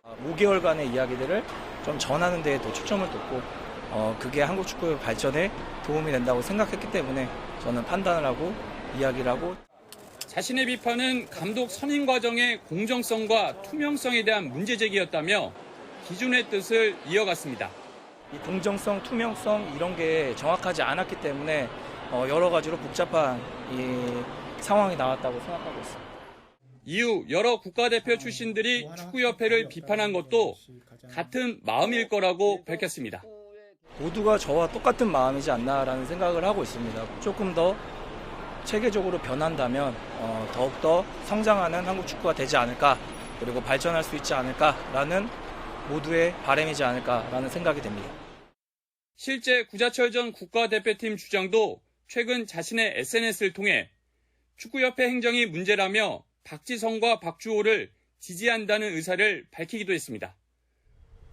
5개월간의 이야기들을 좀 전하는 데에 더 초점을 뒀고 그게 한국 축구의 발전에 도움이 된다고 생각했기 때문에 저는 판단을 하고 이야기를 하고 자신의 비판은 감독 선임 과정의 공정성과 투명성에 대한 문제 제기였다며 기존의 뜻을 이어갔습니다. 이 공정성, 투명성 이런 게 정확하지 않았기 때문에 여러 가지로 복잡한 이 상황이 나왔다고 생각하고 있습니다. 이후 여러 국가대표 출신들이 축구협회를 비판한 것도 같은 마음일 거라고 밝혔습니다. 모두가 저와 똑같은 마음이지 않나라는 생각을 하고 있습니다. 조금 더 체계적으로 변한다면 더욱더 성장하는 한국 축구가 되지 않을까, 그리고 발전할 수 있지 않을까라는 모두의 바람이지 않을까라는 생각이 됩니다. 실제 구자철 전 국가대표팀 주장도 최근 자신의 SNS를 통해 축구협회 행정이 문제라며 박지성과 박주호를 지지한다는 의사를 밝히기도 했습니다.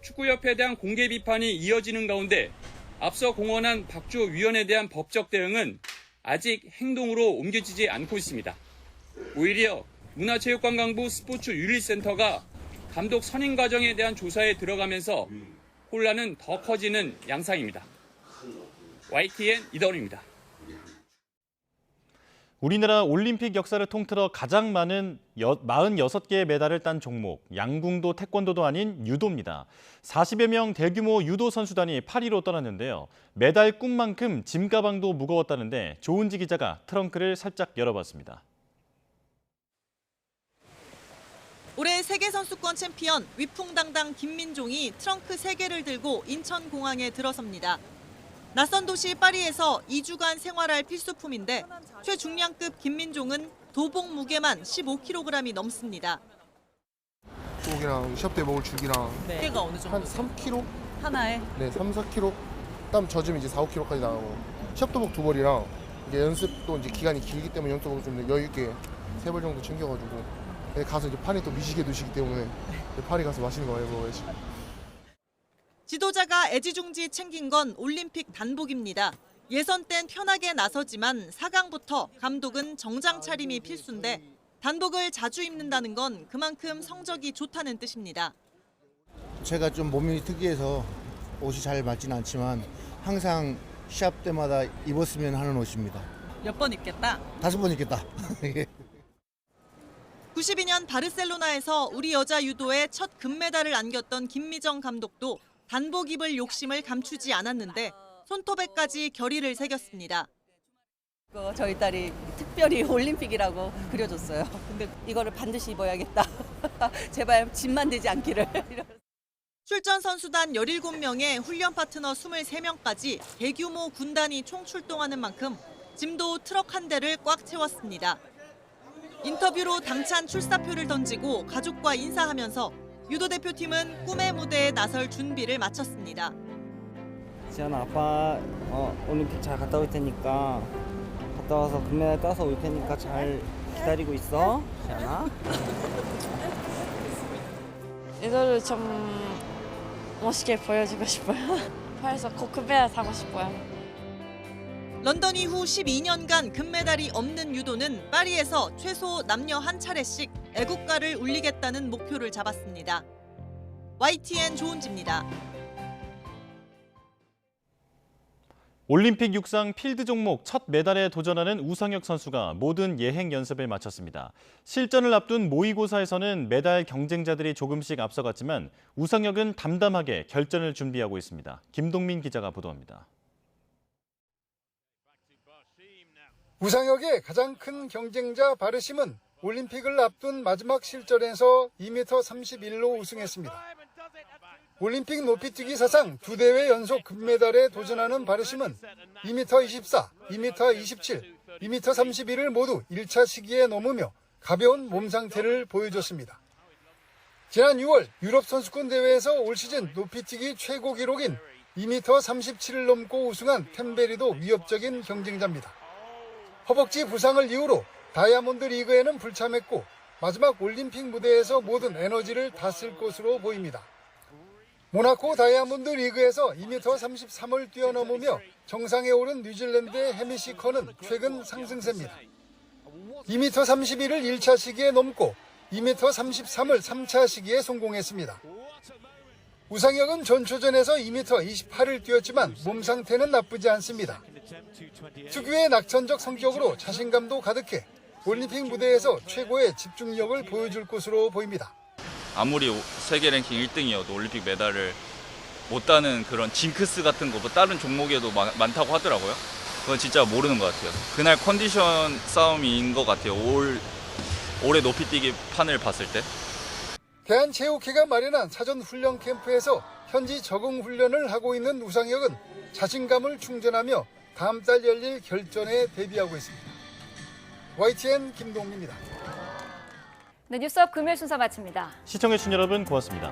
축구협회에 대한 공개 비판이 이어지는 가운데 앞서 공언한 박주호 위원에 대한 법적 대응은 아직 행동으로 옮겨지지 않고 있습니다. 오히려 문화체육관광부 스포츠윤리센터가 감독 선임 과정에 대한 조사에 들어가면서 혼란은 더 커지는 양상입니다. YTN 이다운입니다. 우리나라 올림픽 역사를 통틀어 가장 많은 46개의 메달을 딴 종목, 양궁도 태권도도 아닌 유도입니다. 40여 명 대규모 유도 선수단이 파리로 떠났는데요. 메달 꿈만큼 짐가방도 무거웠다는데 조은지 기자가 트렁크를 살짝 열어봤습니다. 올해 세계선수권 챔피언 위풍당당 김민종이 트렁크 3개를 들고 인천공항에 들어섭니다. 낯선 도시 파리에서 2주간 생활할 필수품인데 최중량급 김민종은 도복 무게만 15kg이 넘습니다. 도복이랑 시합 때 먹을 줄기랑 무게가 어느 정도? 한 3kg? 하나에? 네, 3, 4kg. 땀 젖으면 이제 4, 5kg까지 나가고 시합 도복 2벌이랑 이제 연습도 이제 기간이 길기 때문에 연습을 좀 여유 있게 3벌 정도 챙겨가지고 가서 이제 파리 또 미시게 두시기 때문에 파리 가서 맛있는 거 많이 먹어야지. 지도자가 애지중지 챙긴 건 올림픽 단복입니다. 예선 땐 편하게 나서지만 4강부터 감독은 정장 차림이 필수인데 단복을 자주 입는다는 건 그만큼 성적이 좋다는 뜻입니다. 제가 좀 몸이 특이해서 옷이 잘 맞지는 않지만 항상 시합 때마다 입었으면 하는 옷입니다. 몇 번 입겠다? 5번 입겠다. 92년 바르셀로나에서 우리 여자 유도에 첫 금메달을 안겼던 김미정 감독도 단복 입을 욕심을 감추지 않았는데 손톱에까지 결의를 새겼습니다. 저희 딸이 특별히 올림픽이라고 그려줬어요. 근데 이거를 반드시 입어야겠다. 제발 짐만 되지 않기를. 출전 선수단 17명에 훈련 파트너 23명까지 대규모 군단이 총 출동하는 만큼 짐도 트럭 한 대를 꽉 채웠습니다. 인터뷰로 당찬 출사표를 던지고 가족과 인사하면서 유도 대표팀은 꿈의 무대에 나설 준비를 마쳤습니다. 지연아, 아빠 올림픽 잘 갔다 올 테니까 갔다 와서 금메달 따서 올 테니까 잘 기다리고 있어, 지연아. 유도를 좀 멋있게 보여주고 싶어요. 파리에서 꼭 금메달 사고 싶어요. 런던 이후 12년간 금메달이 없는 유도는 파리에서 최소 남녀 한 차례씩 애국가를 울리겠다는 목표를 잡았습니다. YTN 조은지입니다. 올림픽 육상 필드 종목 첫 메달에 도전하는 우상혁 선수가 모든 예행 연습을 마쳤습니다. 실전을 앞둔 모의고사에서는 메달 경쟁자들이 조금씩 앞서갔지만 우상혁은 담담하게 결전을 준비하고 있습니다. 김동민 기자가 보도합니다. 우상혁의 가장 큰 경쟁자 바르심은 올림픽을 앞둔 마지막 실전에서 2m 31로 우승했습니다. 올림픽 높이뛰기 사상 2대회 연속 금메달에 도전하는 바르심은 2m 24, 2m 27, 2m 31을 모두 1차 시기에 넘으며 가벼운 몸 상태를 보여줬습니다. 지난 6월 유럽 선수권 대회에서 올 시즌 높이뛰기 최고 기록인 2m 37을 넘고 우승한 템베리도 위협적인 경쟁자입니다. 허벅지 부상을 이유로 다이아몬드 리그에는 불참했고 마지막 올림픽 무대에서 모든 에너지를 다 쓸 것으로 보입니다. 모나코 다이아몬드 리그에서 2m 33을 뛰어넘으며 정상에 오른 뉴질랜드의 해미시 커는 최근 상승세입니다. 2m 31을 1차 시기에 넘고 2m 33을 3차 시기에 성공했습니다. 우상혁은 전초전에서 2m 28을 뛰었지만 몸 상태는 나쁘지 않습니다. 특유의 낙천적 성격으로 자신감도 가득해 올림픽 무대에서 최고의 집중력을 보여줄 것으로 보입니다. 아무리 세계 랭킹 1등이어도 올림픽 메달을 못 따는 그런 징크스 같은 거 다른 종목에도 많다고 하더라고요. 그건 진짜 모르는 것 같아요. 그날 컨디션 싸움인 것 같아요. 올해 높이뛰기 판을 봤을 때. 대한체육회가 마련한 사전 훈련 캠프에서 현지 적응 훈련을 하고 있는 우상혁은 자신감을 충전하며 다음 달 열릴 결전에 대비하고 있습니다. YTN 김동민입니다. 네, 뉴스업 금요일 순서 마칩니다. 시청해주신 여러분 고맙습니다.